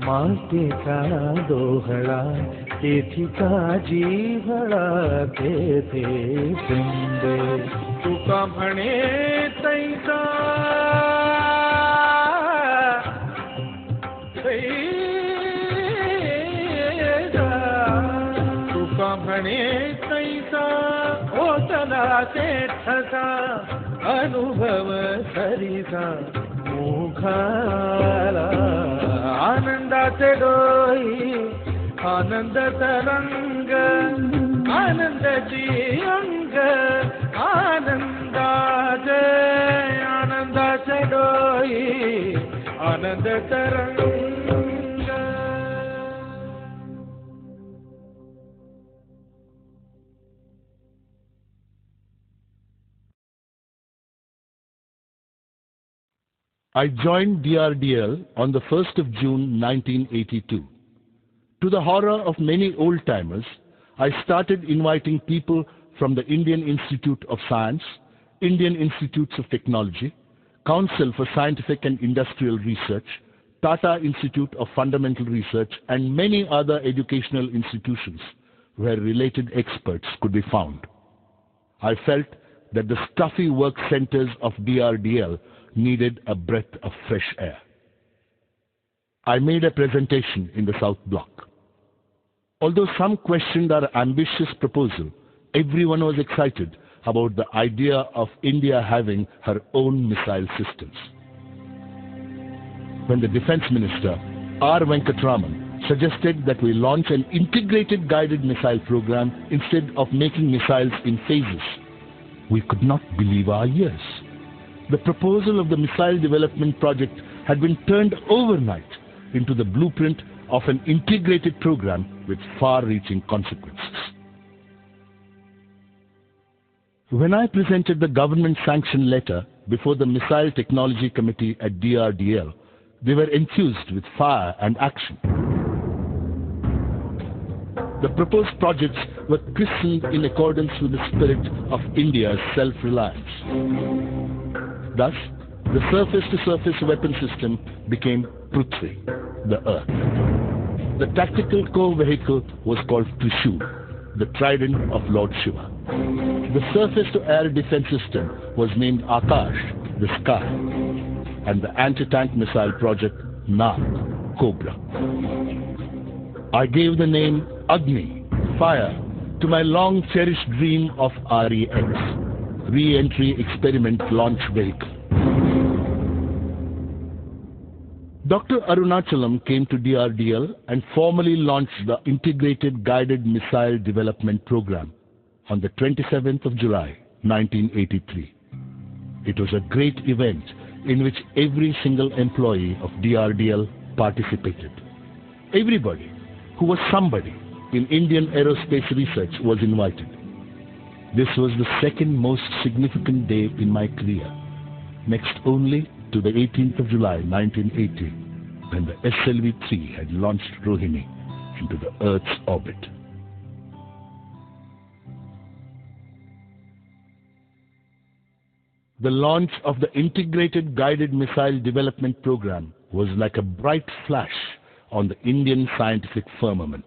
मातेचा डोहळा तेथीचा जीवळा तेथे बिंबे तुका म्हणे तैसा म्हणे तैसा ओतला ते ठसा अनुभव सरीसा मुखाला आनंदाचे डोई आनंद तरंग आनंदाची अंग आनंदाचे आनंदाचे डोई आनंद तरंग. I joined DRDL on the 1st of June 1982. To the horror of many old-timers, I started inviting people from the Indian Institute of Science, Indian Institutes of Technology, Council for Scientific and Industrial Research, Tata Institute of Fundamental Research, and many other educational institutions where related experts could be found. I felt that the stuffy work centers of DRDL needed a breath of fresh air. I made a presentation in the South Block. Although some questioned our ambitious proposal, everyone was excited about the idea of India having her own missile systems. When the Defense Minister, R. Venkatraman, suggested that we launch an integrated guided missile program instead of making missiles in phases, we could not believe our ears. The proposal of the missile development project had been turned overnight into the blueprint of an integrated program with far-reaching consequences. When I presented the government-sanctioned letter before the Missile Technology Committee at DRDL, they were enthused with fire and action. The proposed projects were christened in accordance with the spirit of India's self-reliance. Thus, the surface-to-surface weapon system became Prithvi, the Earth. The tactical core vehicle was called Trishul, the trident of Lord Shiva. The surface-to-air defense system was named Akash, the sky, and the anti-tank missile project Nag, Cobra. I gave the name Agni, fire, to my long-cherished dream of REX, Re-Entry Experiment Launch Vehicle. Dr. Arunachalam came to DRDL and formally launched the Integrated Guided Missile Development Program on the 27th of July, 1983. It was a great event in which every single employee of DRDL participated. Everybody who was somebody in Indian aerospace research was invited. This was the second most significant day in my career, next only to the 18th of July 1980, when the SLV-3 had launched Rohini into the Earth's orbit. The launch of the Integrated Guided Missile Development Program was like a bright flash on the Indian scientific firmament.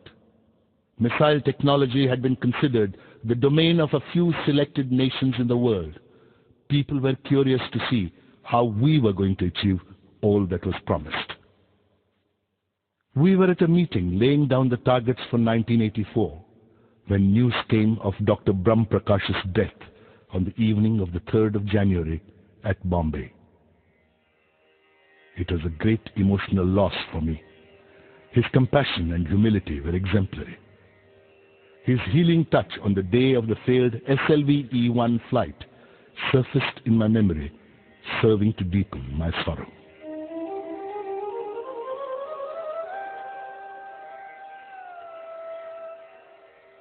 Missile technology had been considered the domain of a few selected nations in the world. People were curious to see how we were going to achieve all that was promised. We were at a meeting laying down the targets for 1984 when news came of Dr. Brahm Prakash's death on the evening of the 3rd of January at Bombay. It was a great emotional loss for me. His compassion and humility were exemplary. His healing touch on the day of the failed SLV-E1 flight surfaced in my memory, serving to deepen my sorrow.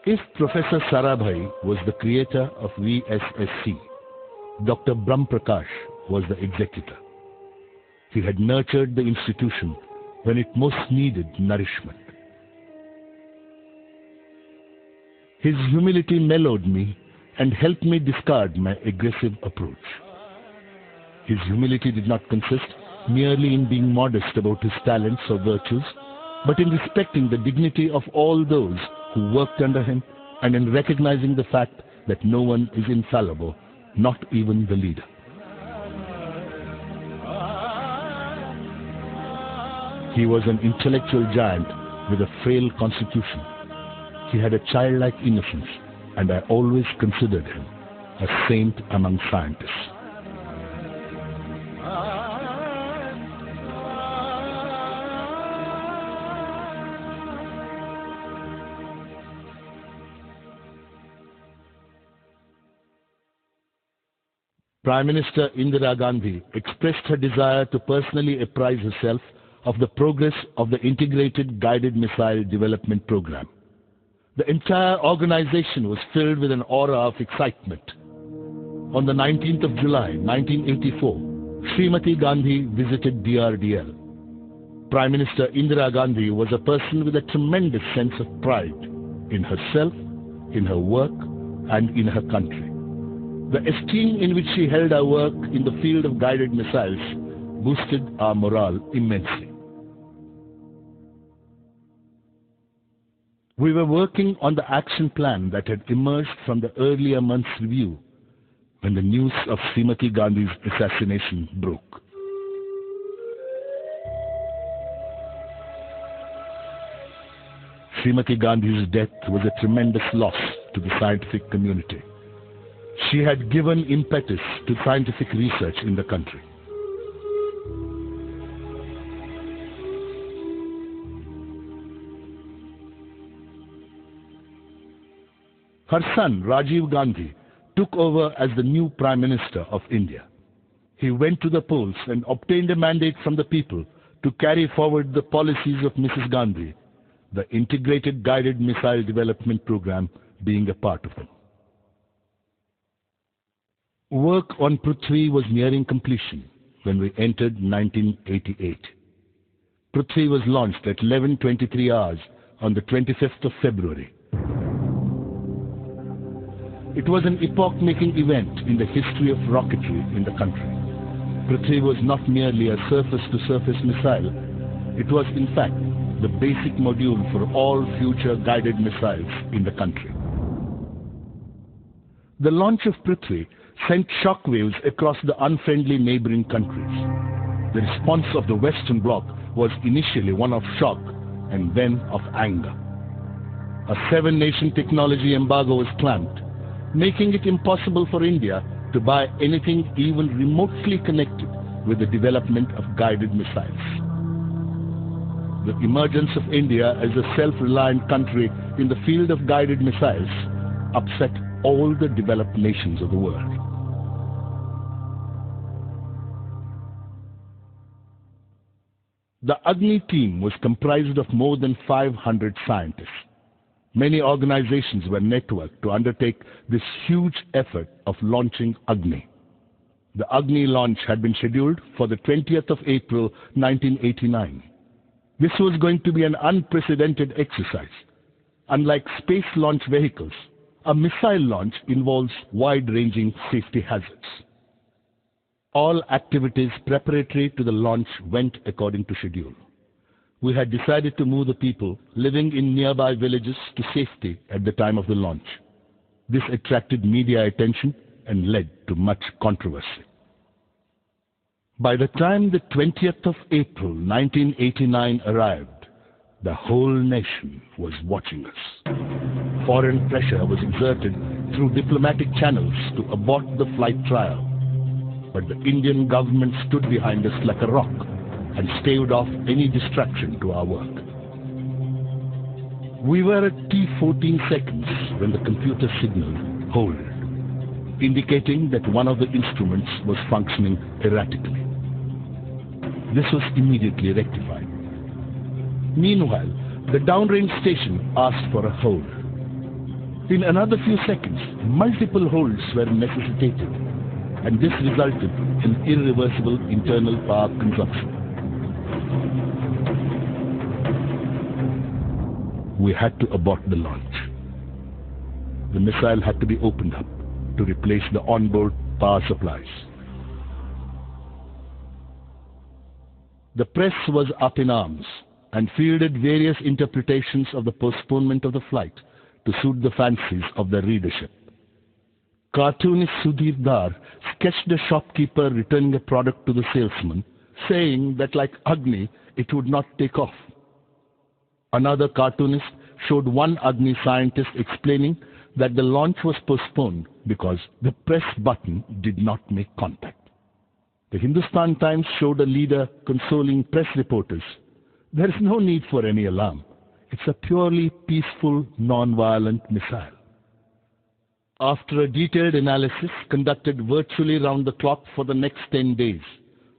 If Professor Sarabhai was the creator of VSSC, Dr. Brahm Prakash was the executor. He had nurtured the institution when it most needed nourishment. His humility mellowed me and helped me discard my aggressive approach. His humility did not consist merely in being modest about his talents or virtues, but in respecting the dignity of all those who worked under him and in recognizing the fact that no one is infallible, not even the leader. He was an intellectual giant with a frail constitution. He had a childlike innocence, and I always considered him a saint among scientists. Prime Minister Indira Gandhi expressed her desire to personally apprise herself of the progress of the Integrated Guided Missile Development Program. The entire organization was filled with an aura of excitement. On the 19th of July, 1984, Srimati Gandhi visited DRDL. Prime Minister Indira Gandhi was a person with a tremendous sense of pride in herself, in her work, and in her country. The esteem in which she held our work in the field of guided missiles boosted our morale immensely. We were working on the action plan that had emerged from the earlier month's review when the news of Srimati Gandhi's assassination broke. Srimati Gandhi's death was a tremendous loss to the scientific community. She had given impetus to scientific research in the country. Her son, Rajiv Gandhi, took over as the new Prime Minister of India. He went to the polls and obtained a mandate from the people to carry forward the policies of Mrs. Gandhi, the Integrated Guided Missile Development Program being a part of them. Work on Prithvi was nearing completion when we entered 1988. Prithvi was launched at 11:23 hours on the 25th of February. It was an epoch-making event in the history of rocketry in the country. Prithvi was not merely a surface-to-surface missile. It was, in fact, the basic module for all future guided missiles in the country. The launch of Prithvi sent shockwaves across the unfriendly neighboring countries. The response of the Western Bloc was initially one of shock and then of anger. A 7-nation technology embargo was clamped, making it impossible for India to buy anything even remotely connected with the development of guided missiles. The emergence of India as a self-reliant country in the field of guided missiles upset all the developed nations of the world. The Agni team was comprised of more than 500 scientists. Many organizations were networked to undertake this huge effort of launching Agni. The Agni launch had been scheduled for the 20th of April 1989. This was going to be an unprecedented exercise. Unlike space launch vehicles, a missile launch involves wide-ranging safety hazards. All activities preparatory to the launch went according to schedule. We had decided to move the people living in nearby villages to safety at the time of the launch. This attracted media attention and led to much controversy. By the time the 20th of April 1989 arrived, the whole nation was watching us. Foreign pressure was exerted through diplomatic channels to abort the flight trial, but the Indian government stood behind us like a rock and staved off any distraction to our work. We were at T14 seconds when the computer signaled hold, indicating that one of the instruments was functioning erratically. This was immediately rectified. Meanwhile, the downrange station asked for a hold. In another few seconds, multiple holds were necessitated, and this resulted in irreversible internal power consumption. We had to abort the launch. The missile had to be opened up to replace the onboard power supplies. The press was up in arms and fielded various interpretations of the postponement of the flight to suit the fancies of the readership. Cartoonist Sudhir Dar sketched a shopkeeper returning a product to the salesman, saying that like Agni, it would not take off. Another cartoonist showed one Agni scientist explaining that the launch was postponed because the press button did not make contact. The Hindustan Times showed a leader consoling press reporters. There is no need for any alarm. It's a purely peaceful, non-violent missile. After a detailed analysis conducted virtually round the clock for the next 10 days,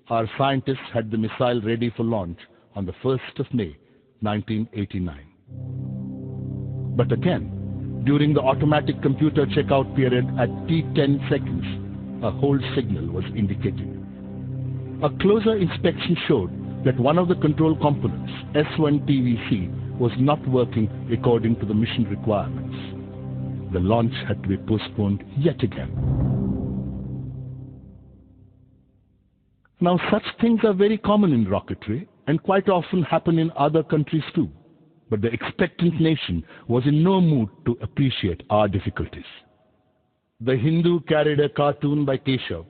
our scientists had the missile ready for launch on the 1st of May, 1989. But again, during the automatic computer checkout period at T10 seconds, a hold signal was indicated. A closer inspection showed that one of the control components, S1 TVC, was not working according to the mission requirements. the launch had to be postponed yet again. Now, such things are very common in rocketry and quite often happen in other countries too. But the expectant nation was in no mood to appreciate our difficulties. The Hindu carried a cartoon by Keshav,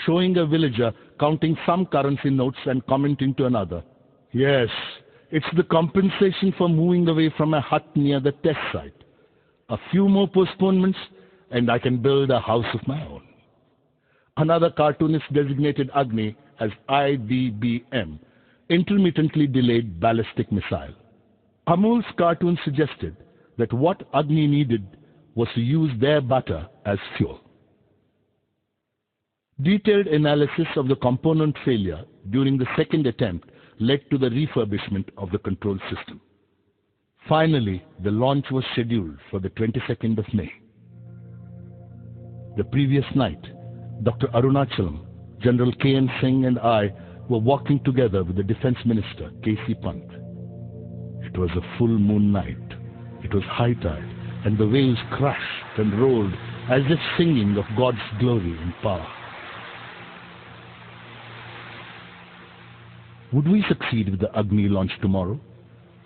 showing a villager counting some currency notes and commenting to another, "Yes, it's the compensation for moving away from a hut near the test site. A few more postponements and I can build a house of my own." Another cartoonist designated Agni as IDBM, intermittently delayed ballistic missile. Amul's cartoon suggested that what Agni needed was to use their butter as fuel. Detailed analysis of the component failure during the second attempt led to the refurbishment of the control system. Finally, the launch was scheduled for the 22nd of May. The previous night, Dr. Arunachalam, General K.N. Singh and I were walking together with the Defense Minister, K.C. Pant. It was a full moon night. It was high tide, and the waves crashed and rolled as if singing of God's glory and power. Would we succeed with the Agni launch tomorrow?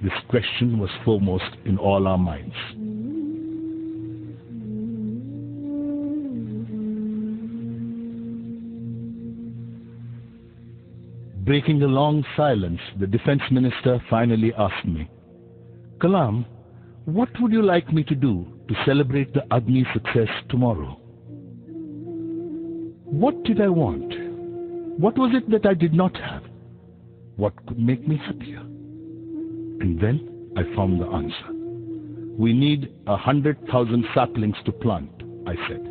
This question was foremost in all our minds. Breaking a long silence, the Defense Minister finally asked me, "Kalam, what would you like me to do to celebrate the Agni success tomorrow?" What did I want? What was it that I did not have? What could make me happier? And then I found the answer. "We need 100,000 saplings to plant," I said.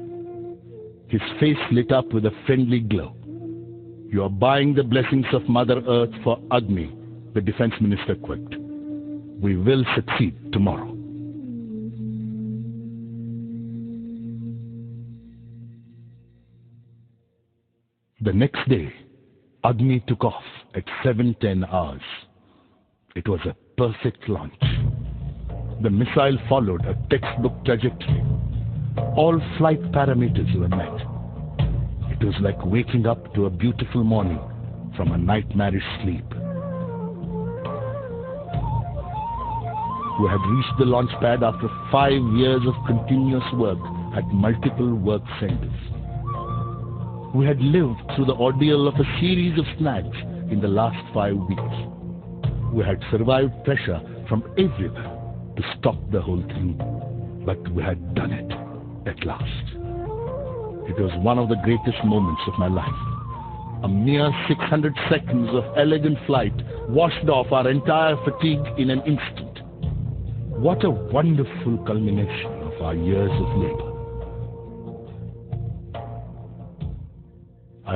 His face lit up with a friendly glow. "You are buying the blessings of Mother Earth for Agni," the Defense Minister quipped. "We will succeed tomorrow." The next day, Agni took off at 7:10 hours. It was a perfect launch. The missile followed a textbook trajectory. All flight parameters were met. It was like waking up to a beautiful morning from a nightmarish sleep. We had reached the launch pad after 5 years of continuous work at multiple work centers. We had lived through the ordeal of a series of snags in the last 5 weeks. We had survived pressure from everywhere to stop the whole thing, but we had done it at last. It was one of the greatest moments of my life. A mere 600 seconds of elegant flight washed off our entire fatigue in an instant. What a wonderful culmination of our years of labor.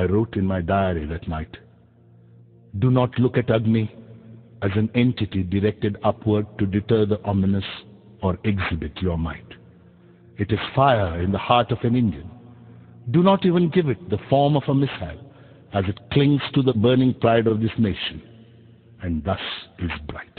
I wrote in my diary that night, "Do not look at Agni as an entity directed upward to deter the ominous or exhibit your might. It is fire in the heart of an Indian. Do not even give it the form of a missile, as it clings to the burning pride of this nation, and thus is bright."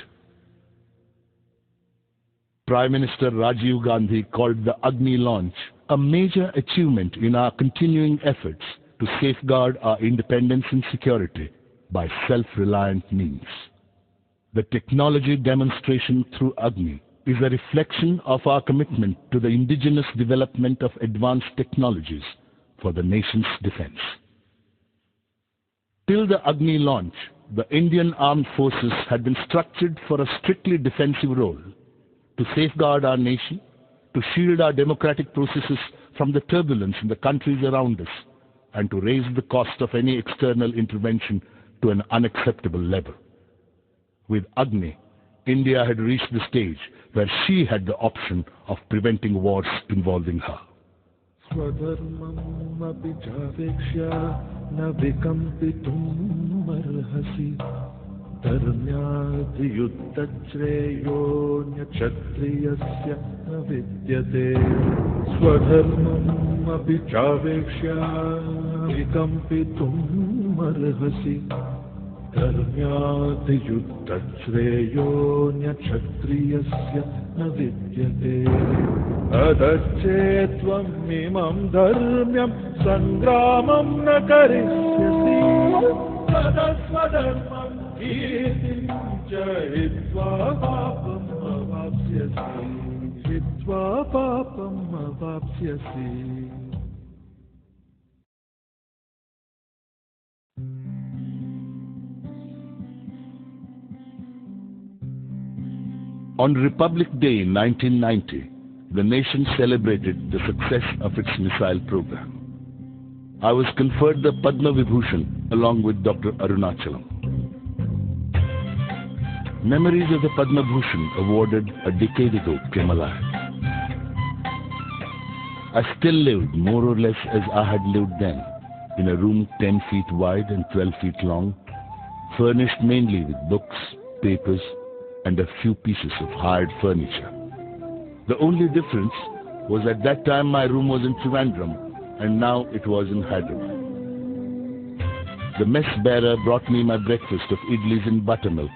Prime Minister Rajiv Gandhi called the Agni launch a major achievement in our continuing efforts to safeguard our independence and security by self-reliant means. The technology demonstration through Agni is a reflection of our commitment to the indigenous development of advanced technologies for the nation's defense. Till the Agni launch, the Indian armed forces had been structured for a strictly defensive role to safeguard our nation, to shield our democratic processes from the turbulence in the countries around us, and to raise the cost of any external intervention to an unacceptable level. With Agni, India had reached the stage where she had the option of preventing wars involving her. स्वधर्मम् अपि चापेक्ष्य न विकम्पितुम् अर्हसि धर्म्याद्युद्धश्रेयोऽन्यक्षत्रियस्य न विद्यते स्वधर्मम् अपि चापेक्ष्य विकम्पितुम् अर्हसि धर्म्याधियुद्धश्रेयोऽन्यक्षत्रियस्य न विद्यते अदच्चेत्त्वं इमं धर्म्यं सङ्ग्रामं न करिष्यसि तदस्वधर्मं कीर्तिं च हित्वा पापम् अवाप्स्यसि On Republic Day 1990, the nation celebrated the success of its missile program. I was conferred the Padma Vibhushan along with Dr. Arunachalam. Memories of the Padma Bhushan awarded a decade ago came alive. I still lived more or less as I had lived then, in a room 10 feet wide and 12 feet long, furnished mainly with books, papers, and a few pieces of hired furniture. The only difference was at that time my room was in Trivandrum and now it was in Hyderabad. The mess bearer brought me my breakfast of idlis and buttermilk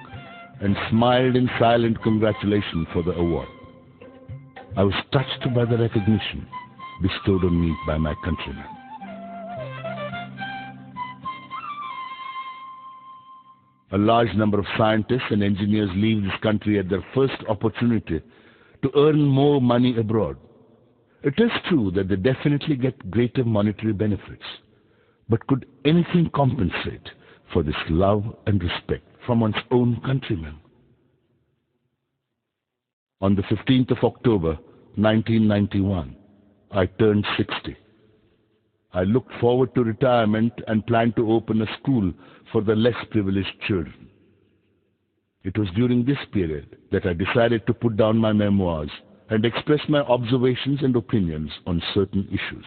and smiled in silent congratulation for the award. I was touched by the recognition bestowed on me by my countrymen. A large number of scientists and engineers leave this country at their first opportunity to earn more money abroad. It is true that they definitely get greater monetary benefits, but could anything compensate for this love and respect from one's own countrymen? On the 15th of October, 1991, I turned 60. I looked forward to retirement and planned to open a school for the less privileged children. It was during this period that I decided to put down my memoirs and express my observations and opinions on certain issues.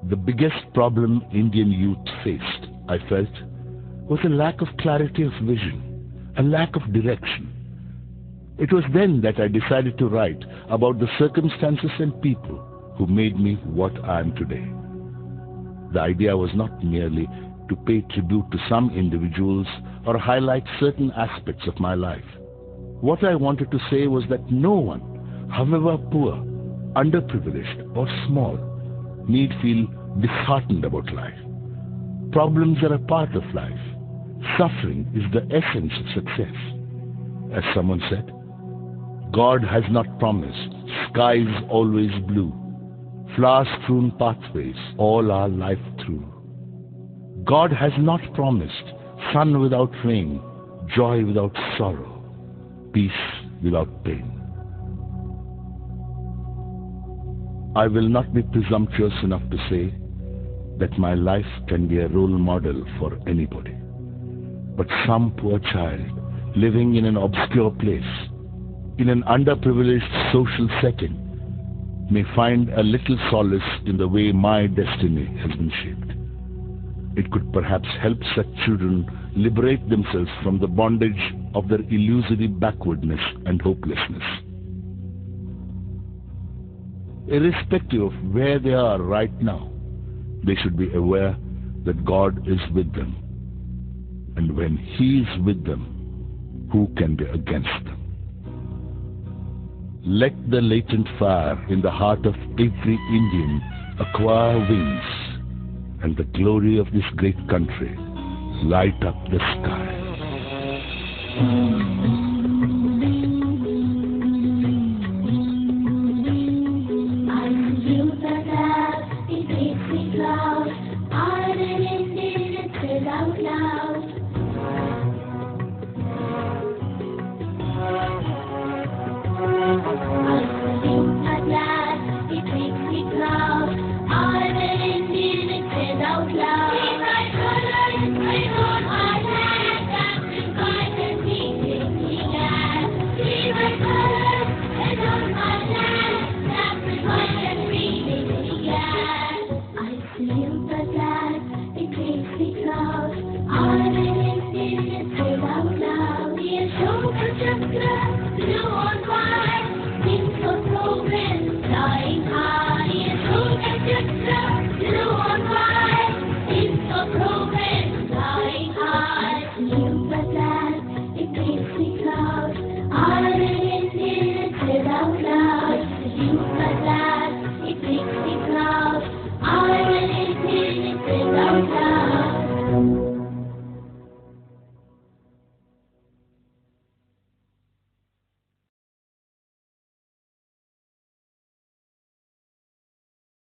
The biggest problem Indian youth faced, I felt, was a lack of clarity of vision, a lack of direction. It was then that I decided to write about the circumstances and people who made me what I am today. The idea was not merely to pay tribute to some individuals or highlight certain aspects of my life. What I wanted to say was that no one, however poor, underprivileged or small, need feel disheartened about life. Problems are a part of life. Suffering is the essence of success. As someone said, God has not promised skies always blue, flower-strewn pathways all our life through. God has not promised sun without rain, joy without sorrow, peace without pain. I will not be presumptuous enough to say that my life can be a role model for anybody. But some poor child living in an obscure place, in an underprivileged social setting, may find a little solace in the way my destiny has been shaped. It could perhaps help such children liberate themselves from the bondage of their illusory backwardness and hopelessness. Irrespective of where they are right now, they should be aware that God is with them. And when He is with them, who can be against them? Let the latent fire in the heart of every Indian acquire wings, and the glory of this great country light up the sky. Progress,